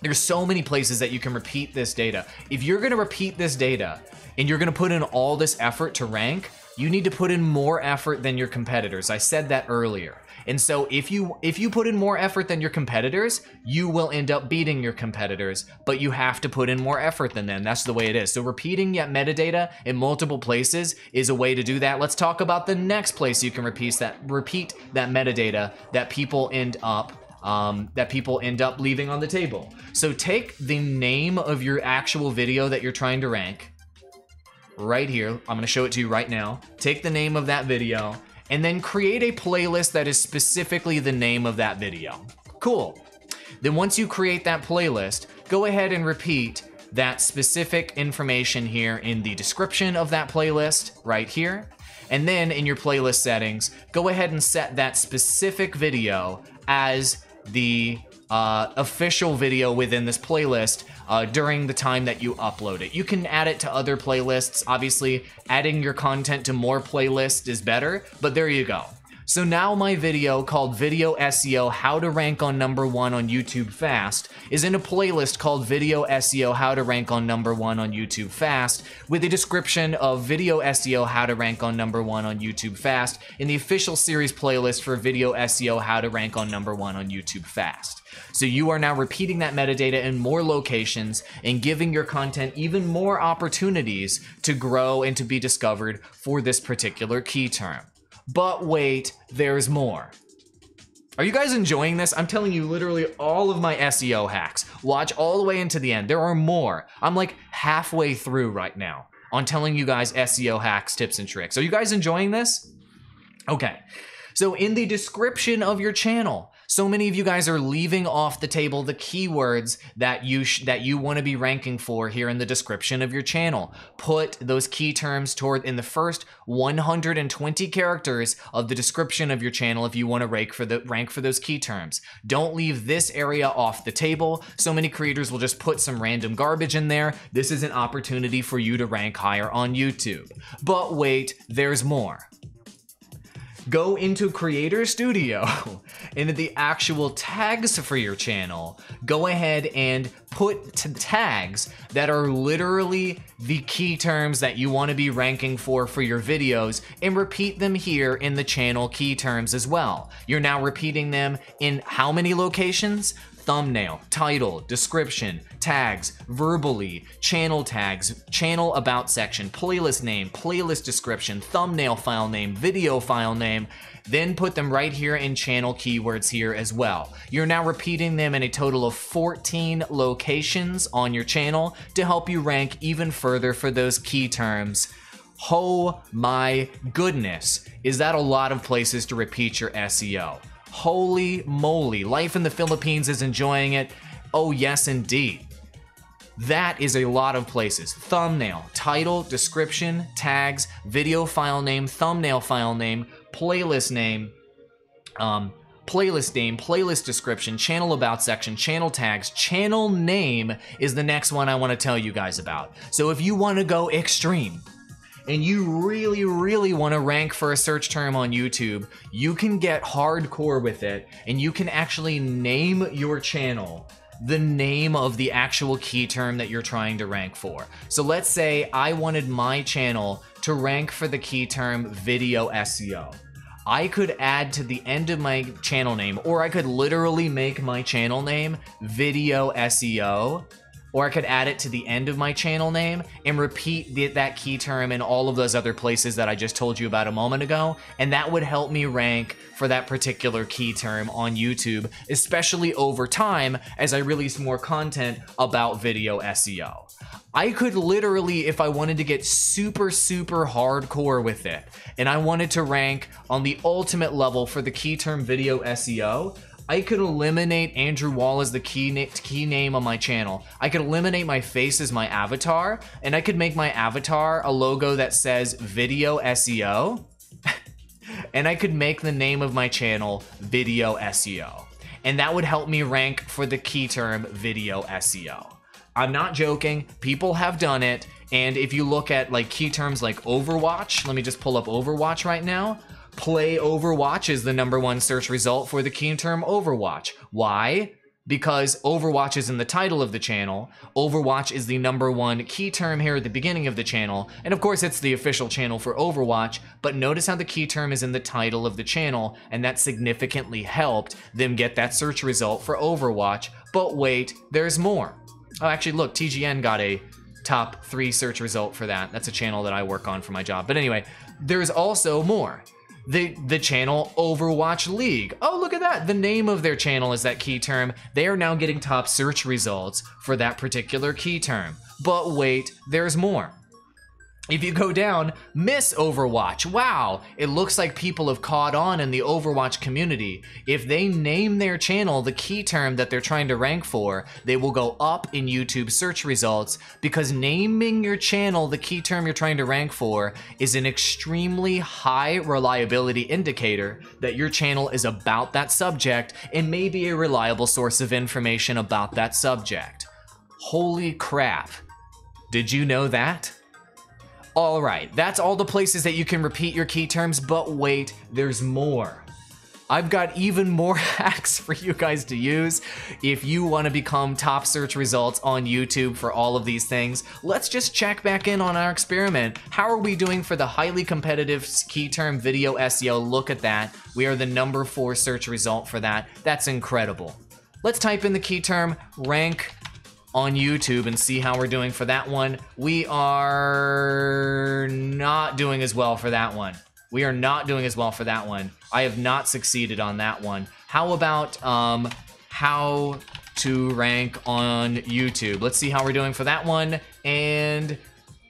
There's so many places that you can repeat this data. If you're gonna repeat this data and you're gonna put in all this effort to rank, you need to put in more effort than your competitors. I said that earlier. And so if you put in more effort than your competitors, you will end up beating your competitors, but you have to put in more effort than them. That's the way it is. So repeating that metadata in multiple places is a way to do that. Let's talk about the next place you can repeat that metadata that people end up leaving on the table. So take the name of your actual video that you're trying to rank right here. I'm going to show it to you right now. Take the name of that video and then create a playlist that is specifically the name of that video. Cool. Then once you create that playlist, go ahead and repeat that specific information here in the description of that playlist right here. And then in your playlist settings, go ahead and set that specific video as the official video within this playlist during the time that you upload it. You can add it to other playlists. Obviously, adding your content to more playlists is better, but there you go. So now my video called Video SEO How to Rank on #1 on YouTube Fast is in a playlist called Video SEO How to Rank on #1 on YouTube Fast with a description of Video SEO How to Rank on #1 on YouTube Fast in the official series playlist for Video SEO How to Rank on #1 on YouTube Fast. So you are now repeating that metadata in more locations and giving your content even more opportunities to grow and to be discovered for this particular key term. But wait, there's more. Are you guys enjoying this? I'm telling you literally all of my SEO hacks. Watch all the way into the end. There are more. I'm like halfway through right now on telling you guys SEO hacks, tips, and tricks. Are you guys enjoying this? Okay. So in the description of your channel, so many of you guys are leaving off the table the keywords that you want to be ranking for here in the description of your channel. Put those key terms in the first 120 characters of the description of your channel if you want to rank for those key terms. Don't leave this area off the table. So many creators will just put some random garbage in there. This is an opportunity for you to rank higher on YouTube. But wait, there's more. Go into Creator Studio, into the actual tags for your channel. Go ahead and put tags that are literally the key terms that you want to be ranking for your videos and repeat them here in the channel key terms as well. You're now repeating them in how many locations? Thumbnail, title, description, tags, verbally, channel tags, channel about section, playlist name, playlist description, thumbnail file name, video file name, then put them right here in channel keywords here as well. You're now repeating them in a total of 14 locations on your channel to help you rank even further for those key terms. Oh my goodness, is that a lot of places to repeat your SEO? Holy moly, life in the Philippines is enjoying it. Oh yes, indeed. That is a lot of places. Thumbnail, title, description, tags, video file name, thumbnail file name, playlist name, playlist description, channel about section, channel tags, channel name is the next one I want to tell you guys about. So if you want to go extreme, and you really want to rank for a search term on YouTube, you can get hardcore with it and you can actually name your channel the name of the actual key term that you're trying to rank for. So let's say I wanted my channel to rank for the key term Video SEO. I could add to the end of my channel name, or I could literally make my channel name Video SEO, or I could add it to the end of my channel name and repeat that key term in all of those other places that I just told you about a moment ago, and that would help me rank for that particular key term on YouTube, especially over time as I release more content about video SEO. I could literally, if I wanted to get super hardcore with it, and I wanted to rank on the ultimate level for the key term Video SEO, I could eliminate Andrew Wall as the key name on my channel. I could eliminate my face as my avatar, and I could make my avatar a logo that says Video SEO, and I could make the name of my channel Video SEO. And that would help me rank for the key term Video SEO. I'm not joking, people have done it, and if you look at like key terms like Overwatch, let me just pull up Overwatch right now. Play Overwatch is the #1 search result for the key term Overwatch. Why? because Overwatch is in the title of the channel. Overwatch is the #1 key term here at the beginning of the channel, and of course it's the official channel for Overwatch, but notice how the key term is in the title of the channel, and that significantly helped them get that search result for Overwatch. But wait, there's more. Oh, actually look, TGN got a top 3 search result for that. That's a channel that I work on for my job. But anyway, there's also more. The channel Overwatch League. Oh, look at that. The name of their channel is that key term. They are now getting top search results for that particular key term. But wait, there's more. If you go down, Miss Overwatch, wow, it looks like people have caught on in the Overwatch community. If they name their channel the key term that they're trying to rank for, they will go up in YouTube search results, because naming your channel the key term you're trying to rank for is an extremely high reliability indicator that your channel is about that subject and may be a reliable source of information about that subject. Holy crap. Did you know that? All right, that's all the places that you can repeat your key terms, but wait, there's more. I've got even more hacks for you guys to use if you want to become top search results on YouTube for all of these things. Let's just check back in on our experiment. How are we doing for the highly competitive key term video SEO? Look at that. We are the #4 search result for that. That's incredible. Let's type in the key term rank on YouTube and see how we're doing for that one. We are not doing as well for that one. We are not doing as well for that one. I have not succeeded on that one. How about how to rank on YouTube? Let's see how we're doing for that one. And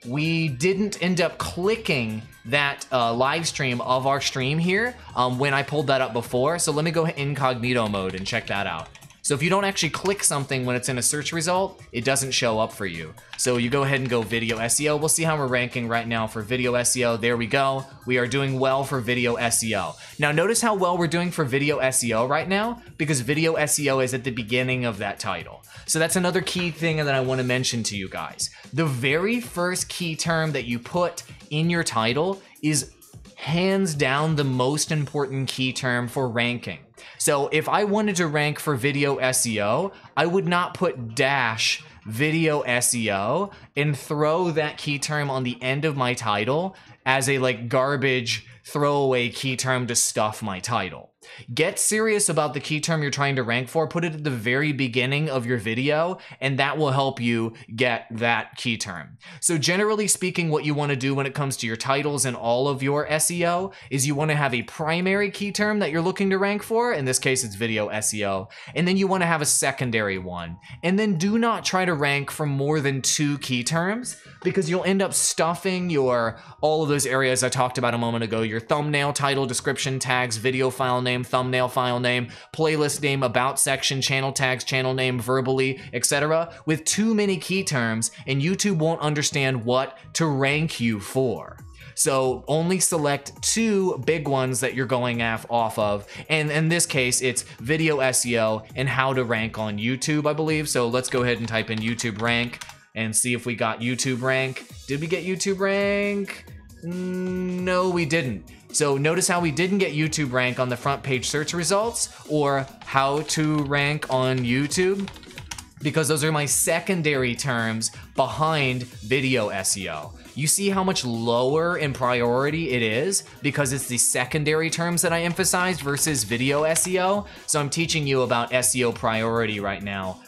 we didn't end up clicking that live stream of our stream here when I pulled that up before. So let me go incognito mode and check that out. So if you don't actually click something when it's in a search result, it doesn't show up for you. So you go ahead and go video SEO. We'll see how we're ranking right now for video SEO. There we go. We are doing well for video SEO. Now notice how well we're doing for video SEO right now, because video SEO is at the beginning of that title. So that's another key thing that I want to mention to you guys. The very first key term that you put in your title is hands down the most important key term for ranking. So if I wanted to rank for video SEO, I would not put dash video SEO and throw that key term on the end of my title as a garbage throwaway key term to stuff my title. Get serious about the key term you're trying to rank for. Put it at the very beginning of your video, and that will help you get that key term. So generally speaking, what you want to do when it comes to your titles and all of your SEO is you want to have a primary key term that you're looking to rank for. In this case, it's video SEO. And then you want to have a secondary one. And then do not try to rank for more than 2 key terms, because you'll end up stuffing all of those areas I talked about a moment ago, your thumbnail, title, description, tags, video file name, thumbnail file name, playlist name, about section, channel tags, channel name, verbally, etc. with too many key terms, and YouTube won't understand what to rank you for. So only select 2 big ones that you're going off of. And in this case, it's video SEO and how to rank on YouTube, I believe. So let's go ahead and type in YouTube rank and see if we got YouTube rank. Did we get YouTube rank? No, we didn't. So notice how we didn't get YouTube rank on the front page search results or how to rank on YouTube, because those are my secondary terms behind video SEO. You see how much lower in priority it is because it's the secondary terms that I emphasized versus video SEO. So I'm teaching you about SEO priority right now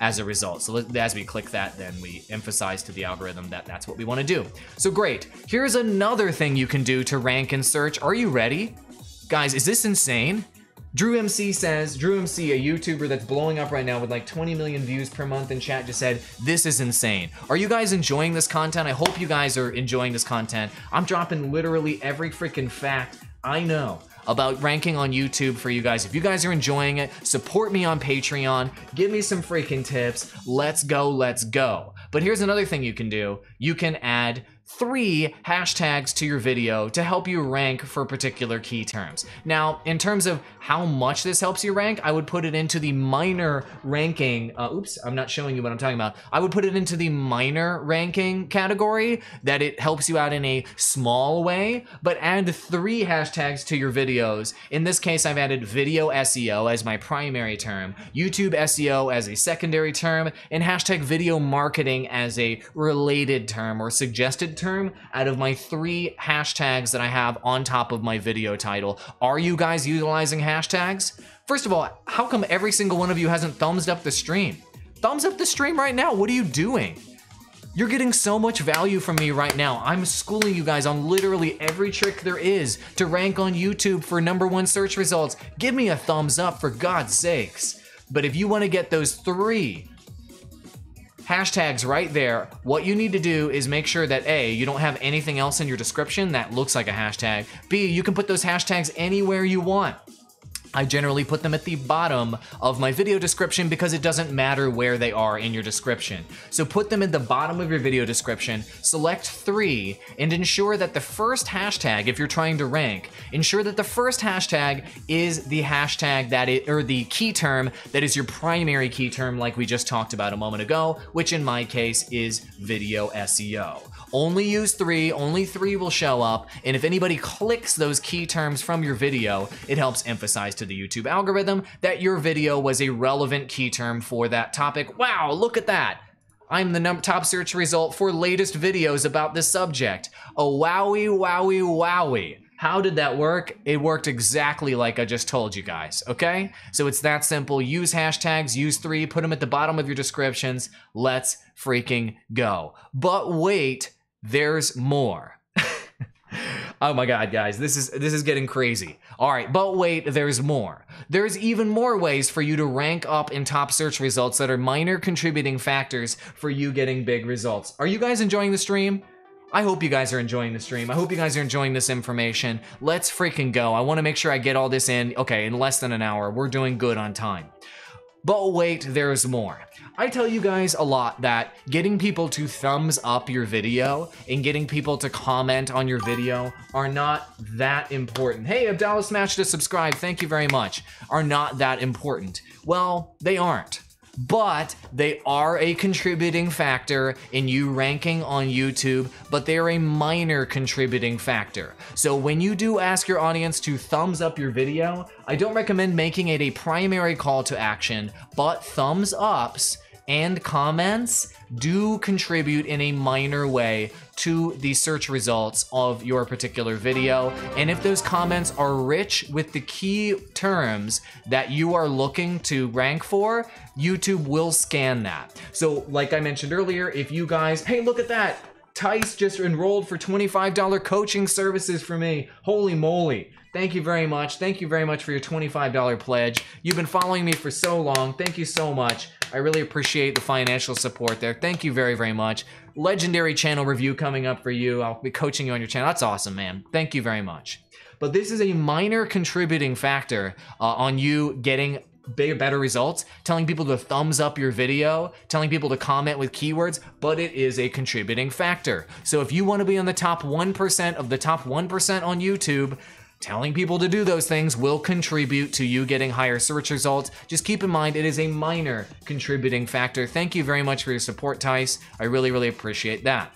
as a result. So as we click that, then we emphasize to the algorithm that that's what we want to do. So great. Here's another thing you can do to rank and search. Are you ready? Guys, is this insane? Drew MC says, Drew MC, a YouTuber that's blowing up right now with like 20 million views per month in chat, just said, this is insane. Are you guys enjoying this content? I hope you guys are enjoying this content. I'm dropping literally every freaking fact I know about ranking on YouTube for you guys. If you guys are enjoying it, support me on Patreon, give me some freaking tips. Let's go, let's go. But here's another thing you can do. You can add 3 hashtags to your video to help you rank for particular key terms. Now, in terms of how much this helps you rank, I would put it into the minor ranking. Oops, I'm not showing you what I'm talking about. I would put it into the minor ranking category, that it helps you out in a small way, but add 3 hashtags to your videos. In this case, I've added video SEO as my primary term, YouTube SEO as a secondary term, and hashtag video marketing as a related term or suggested term out of my 3 hashtags that I have on top of my video title. Are you guys utilizing hashtags? First of all, how come every single one of you hasn't thumbs up the stream? Thumbs up the stream right now. What are you doing? You're getting so much value from me right now. I'm schooling you guys on literally every trick there is to rank on YouTube for #1 search results. Give me a thumbs up, for God's sakes. But if you want to get those 3 hashtags right there, what you need to do is make sure that A, you don't have anything else in your description that looks like a hashtag. B, you can put those hashtags anywhere you want. I generally put them at the bottom of my video description because it doesn't matter where they are in your description. So put them at the bottom of your video description, select 3, and ensure that the first hashtag, if you're trying to rank, ensure that the first hashtag is the hashtag or the key term that is your primary key term, like we just talked about a moment ago, which in my case is video SEO. Only use 3, only 3 will show up, and if anybody clicks those key terms from your video, it helps emphasize to the YouTube algorithm that your video was a relevant key term for that topic. Wow, look at that! I'm the top search result for latest videos about this subject. Oh, wowie, wowie, wowie. How did that work? It worked exactly like I just told you guys, okay? So it's that simple. Use hashtags, use 3, put them at the bottom of your descriptions. Let's freaking go. But wait, there's more. Oh my God, guys, this is getting crazy. All right, but wait, there's more. There's even more ways for you to rank up in top search results that are minor contributing factors for you getting big results. Are you guys enjoying the stream? I hope you guys are enjoying the stream. I hope you guys are enjoying this information. Let's freaking go. I want to make sure I get all this in, okay, in less than an hour. We're doing good on time. But wait, there's more. I tell you guys a lot that getting people to thumbs up your video and getting people to comment on your video are not that important. Hey, Abdallah smashed a subscribe, thank you very much. Are not that important. Well, they aren't. But they are a contributing factor in you ranking on YouTube, but they're a minor contributing factor. So when you do ask your audience to thumbs up your video, I don't recommend making it a primary call to action, but thumbs ups and comments do contribute in a minor way to the search results of your particular video. And if those comments are rich with the key terms that you are looking to rank for, YouTube will scan that. So like I mentioned earlier, if you guys, hey, look at that. Tice just enrolled for $25 coaching services for me. Holy moly. Thank you very much. Thank you very much for your $25 pledge. You've been following me for so long. Thank you so much. I really appreciate the financial support there. Thank you very, very much. Legendary channel review coming up for you. I'll be coaching you on your channel. That's awesome, man. Thank you very much. But this is a minor contributing factor on you getting better results, telling people to thumbs up your video, telling people to comment with keywords, but it is a contributing factor. So if you want to be on the top 1% of the top 1% on YouTube, telling people to do those things will contribute to you getting higher search results. Just keep in mind, it is a minor contributing factor. Thank you very much for your support, Tice. I really, really appreciate that.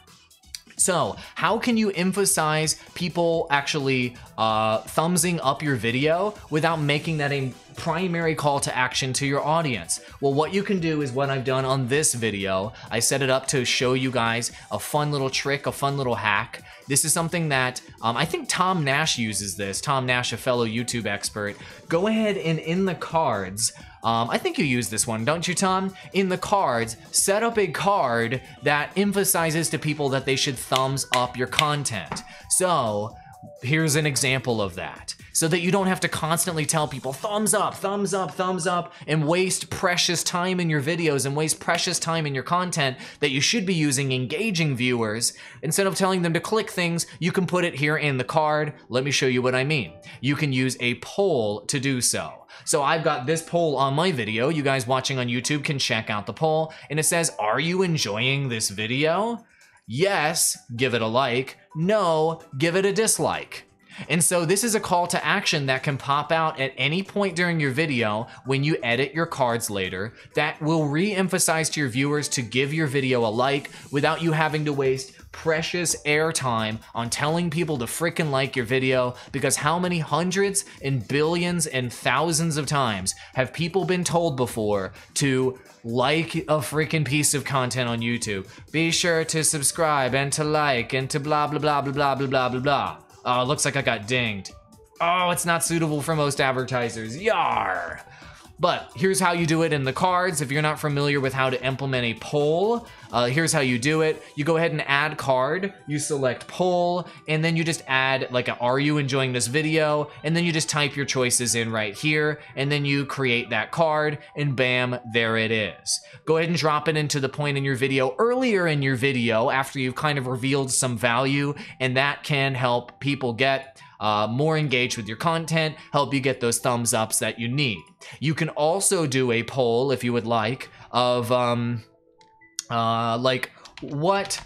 So how can you emphasize people actually thumbsing up your video without making that a primary call to action to your audience? Well, what you can do is what I've done on this video. I set it up to show you guys a fun little trick, a fun little hack. This is something that I think Tom Nash uses this. Tom Nash, a fellow YouTube expert. Go ahead and in the cards, I think you use this one, don't you, Tom? In the cards, set up a card that emphasizes to people that they should thumbs up your content. So here's an example of that. So that you don't have to constantly tell people thumbs up, thumbs up, thumbs up, and waste precious time in your videos and waste precious time in your content that you should be using engaging viewers. Instead of telling them to click things, you can put it here in the card. Let me show you what I mean. You can use a poll to do so. So I've got this poll on my video. You guys watching on YouTube can check out the poll, and it says, are you enjoying this video? Yes, give it a like. No, give it a dislike. And so this is a call to action that can pop out at any point during your video when you edit your cards later that will re-emphasize to your viewers to give your video a like without you having to waste precious airtime on telling people to freaking like your video, because how many hundreds and billions and thousands of times have people been told before to like a freaking piece of content on YouTube? Be sure to subscribe and to like and to blah blah blah blah blah blah blah blah blah. Oh, it looks like I got dinged. Oh, it's not suitable for most advertisers. Yar! But here's how you do it in the cards. If you're not familiar with how to implement a poll, here's how you do it. You go ahead and add card, you select poll, and then you just add like a "Are you enjoying this video?" And then you just type your choices in right here, and then you create that card, and bam, there it is. Go ahead and drop it into the point in your video earlier in your video after you've kind of revealed some value, and that can help people get more engaged with your content, help you get those thumbs ups that you need. You can also do a poll if you would like of like, what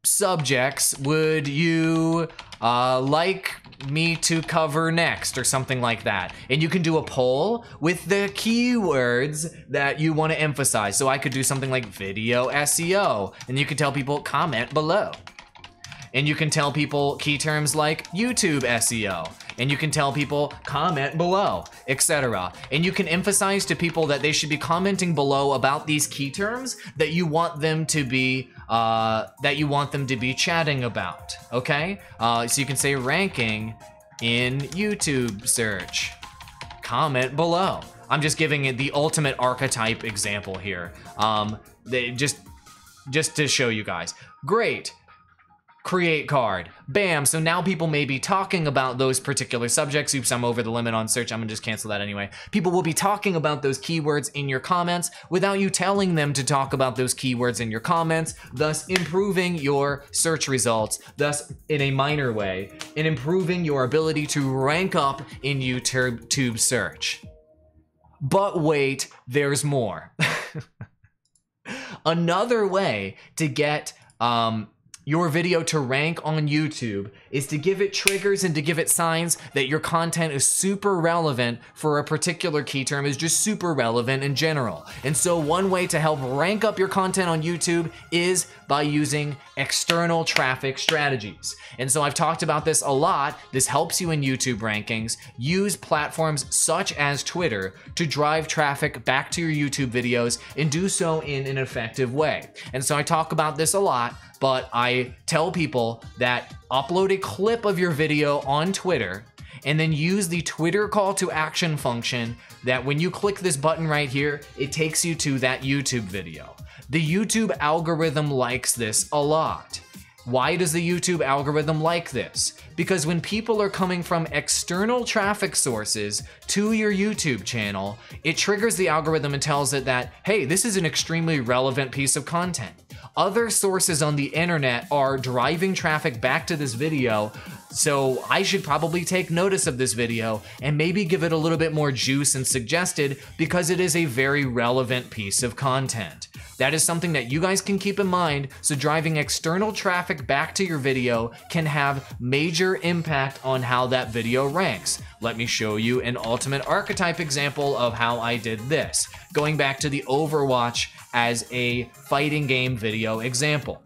subjects would you like me to cover next, or something like that. And you can do a poll with the keywords that you want to emphasize. So I could do something like video SEO, and you could tell people comment below. And you can tell people key terms like YouTube SEO, and you can tell people comment below, etc. And you can emphasize to people that they should be commenting below about these key terms that you want them to be chatting about. Okay, so you can say ranking in YouTube search. Comment below. I'm just giving it the ultimate archetype example here. Just to show you guys. Great. Create card. Bam, so now people may be talking about those particular subjects. Oops, I'm over the limit on search. I'm gonna just cancel that anyway. People will be talking about those keywords in your comments without you telling them to talk about those keywords in your comments, thus improving your search results, thus in a minor way, and improving your ability to rank up in YouTube search. But wait, there's more. Another way to get your video to rank on YouTube is to give it triggers and to give it signs that your content is super relevant for a particular key term, is just super relevant in general. And so one way to help rank up your content on YouTube is by using external traffic strategies. And so I've talked about this a lot. This helps you in YouTube rankings. Use platforms such as Twitter to drive traffic back to your YouTube videos and do so in an effective way. And so I talk about this a lot, but I tell people that upload a clip of your video on Twitter and then use the Twitter call to action function that when you click this button right here, it takes you to that YouTube video. The YouTube algorithm likes this a lot. Why does the YouTube algorithm like this? Because when people are coming from external traffic sources to your YouTube channel, it triggers the algorithm and tells it that, hey, this is an extremely relevant piece of content. Other sources on the internet are driving traffic back to this video, so I should probably take notice of this video and maybe give it a little bit more juice and suggested because it is a very relevant piece of content. That is something that you guys can keep in mind, so driving external traffic back to your video can have major impact on how that video ranks. Let me show you an ultimate archetype example of how I did this, going back to the Overwatch as a fighting game video example.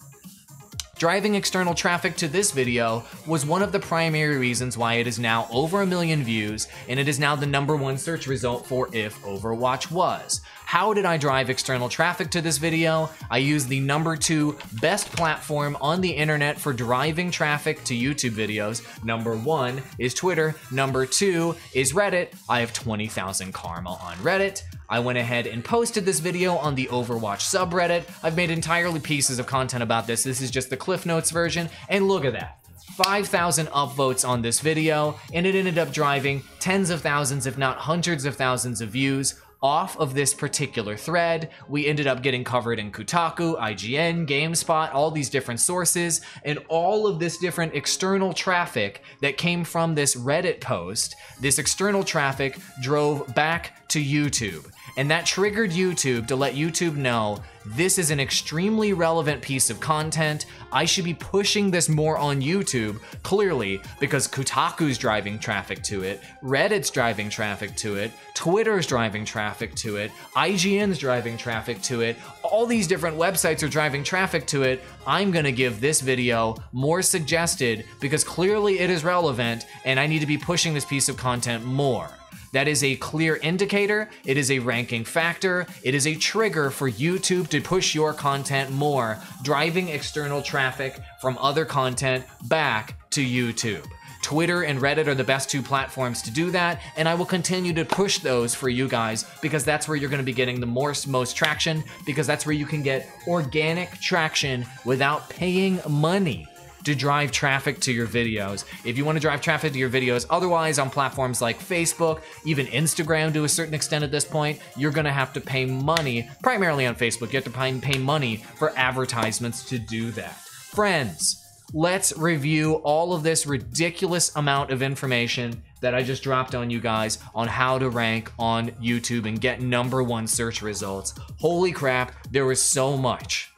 Driving external traffic to this video was one of the primary reasons why it is now over 1 million views, and it is now the #1 search result for if Overwatch was. How did I drive external traffic to this video? I used the #2 best platform on the internet for driving traffic to YouTube videos. #1 is Twitter, #2 is Reddit. I have 20,000 karma on Reddit. I went ahead and posted this video on the Overwatch subreddit. I've made entirely pieces of content about this. This is just the Cliff Notes version, and look at that. 5,000 upvotes on this video, and it ended up driving tens of thousands, if not hundreds of thousands of views off of this particular thread. We ended up getting covered in Kotaku, IGN, GameSpot, all these different sources, and all of this different external traffic that came from this Reddit post, this external traffic drove back to YouTube. And that triggered YouTube to let YouTube know this is an extremely relevant piece of content. I should be pushing this more on YouTube, clearly, because Kotaku's driving traffic to it, Reddit's driving traffic to it, Twitter's driving traffic to it, IGN's driving traffic to it, all these different websites are driving traffic to it. I'm gonna give this video more suggested because clearly it is relevant and I need to be pushing this piece of content more. That is a clear indicator, it is a ranking factor, it is a trigger for YouTube to push your content more, driving external traffic from other content back to YouTube. Twitter and Reddit are the best two platforms to do that, and I will continue to push those for you guys because that's where you're gonna be getting the most traction, because that's where you can get organic traction without paying money to drive traffic to your videos. If you want to drive traffic to your videos, otherwise on platforms like Facebook, even Instagram to a certain extent at this point, you're gonna have to pay money, primarily on Facebook, you have to pay money for advertisements to do that. Friends, let's review all of this ridiculous amount of information that I just dropped on you guys on how to rank on YouTube and get #1 search results. Holy crap, there was so much.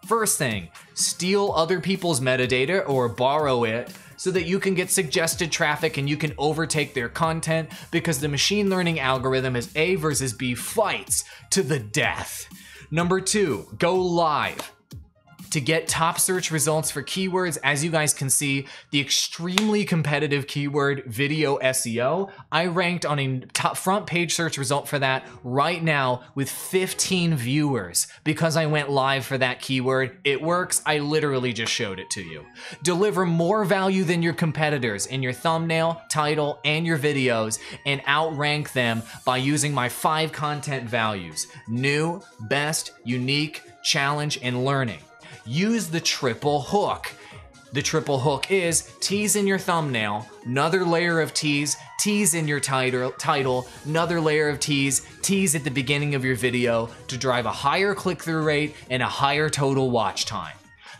First thing, steal other people's metadata or borrow it so that you can get suggested traffic and you can overtake their content, because the machine learning algorithm is A versus B fights to the death. #2, go live. To get top search results for keywords, as you guys can see, the extremely competitive keyword video SEO, I ranked on a top front page search result for that right now with 15 viewers because I went live for that keyword. It works, I literally just showed it to you. Deliver more value than your competitors in your thumbnail, title, and your videos, and outrank them by using my 5 content values: new, best, unique, challenge, and learning. Use the triple hook. The triple hook is tease in your thumbnail, another layer of tease in your title, another layer of tease at the beginning of your video to drive a higher click-through rate and a higher total watch time.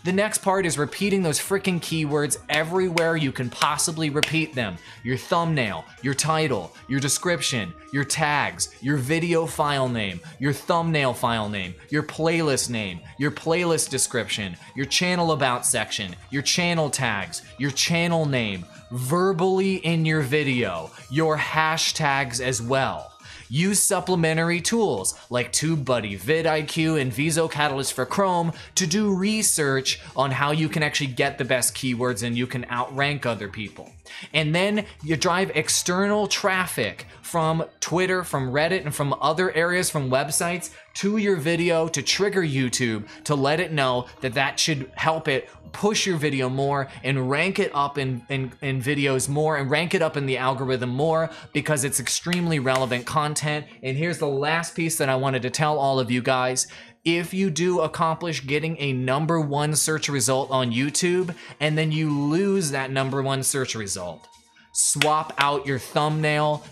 The next part is repeating those freaking keywords everywhere you can possibly repeat them. Your thumbnail, your title, your description, your tags, your video file name, your thumbnail file name, your playlist description, your channel about section, your channel tags, your channel name, verbally in your video, your hashtags as well. Use supplementary tools like TubeBuddy, vidIQ, and VisoCatalyst for Chrome to do research on how you can actually get the best keywords and you can outrank other people. And then you drive external traffic from Twitter, from Reddit, and from other areas, from websites, to your video to trigger YouTube to let it know that that should help it push your video more and rank it up in videos more and rank it up in the algorithm more because it's extremely relevant content. And here's the last piece that I wanted to tell all of you guys. If you do accomplish getting a #1 search result on YouTube and then you lose that #1 search result, swap out your thumbnail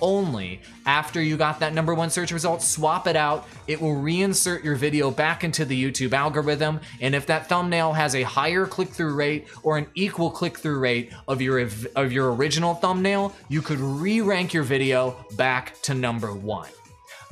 only. After you got that #1 search result, swap it out. It will reinsert your video back into the YouTube algorithm. And if that thumbnail has a higher click-through rate or an equal click-through rate of your original thumbnail, you could re-rank your video back to #1.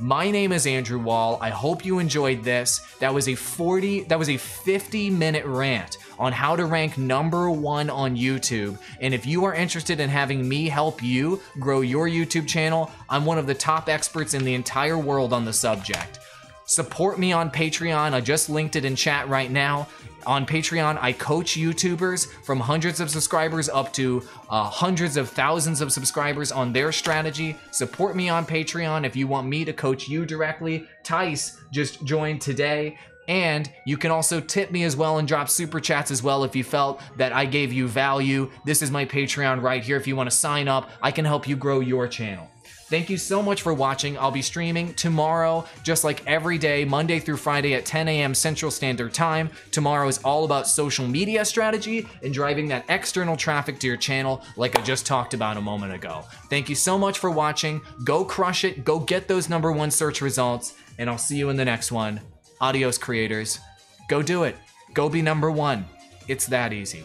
My name is Andrew Wall. I hope you enjoyed this. That was a 50-minute rant on how to rank #1 on YouTube. And if you are interested in having me help you grow your YouTube channel, I'm one of the top experts in the entire world on the subject. Support me on Patreon. I just linked it in chat right now. On Patreon, I coach YouTubers from hundreds of subscribers up to hundreds of thousands of subscribers on their strategy. Support me on Patreon if you want me to coach you directly. Tice just joined today. And you can also tip me as well and drop super chats as well if you felt that I gave you value. This is my Patreon right here. If you want to sign up, I can help you grow your channel. Thank you so much for watching. I'll be streaming tomorrow, just like every day, Monday through Friday at 10 a.m. Central Standard Time. Tomorrow is all about social media strategy and driving that external traffic to your channel like I just talked about a moment ago. Thank you so much for watching. Go crush it. Go get those #1 search results, and I'll see you in the next one. Adios, creators. Go do it. Go be #1. It's that easy.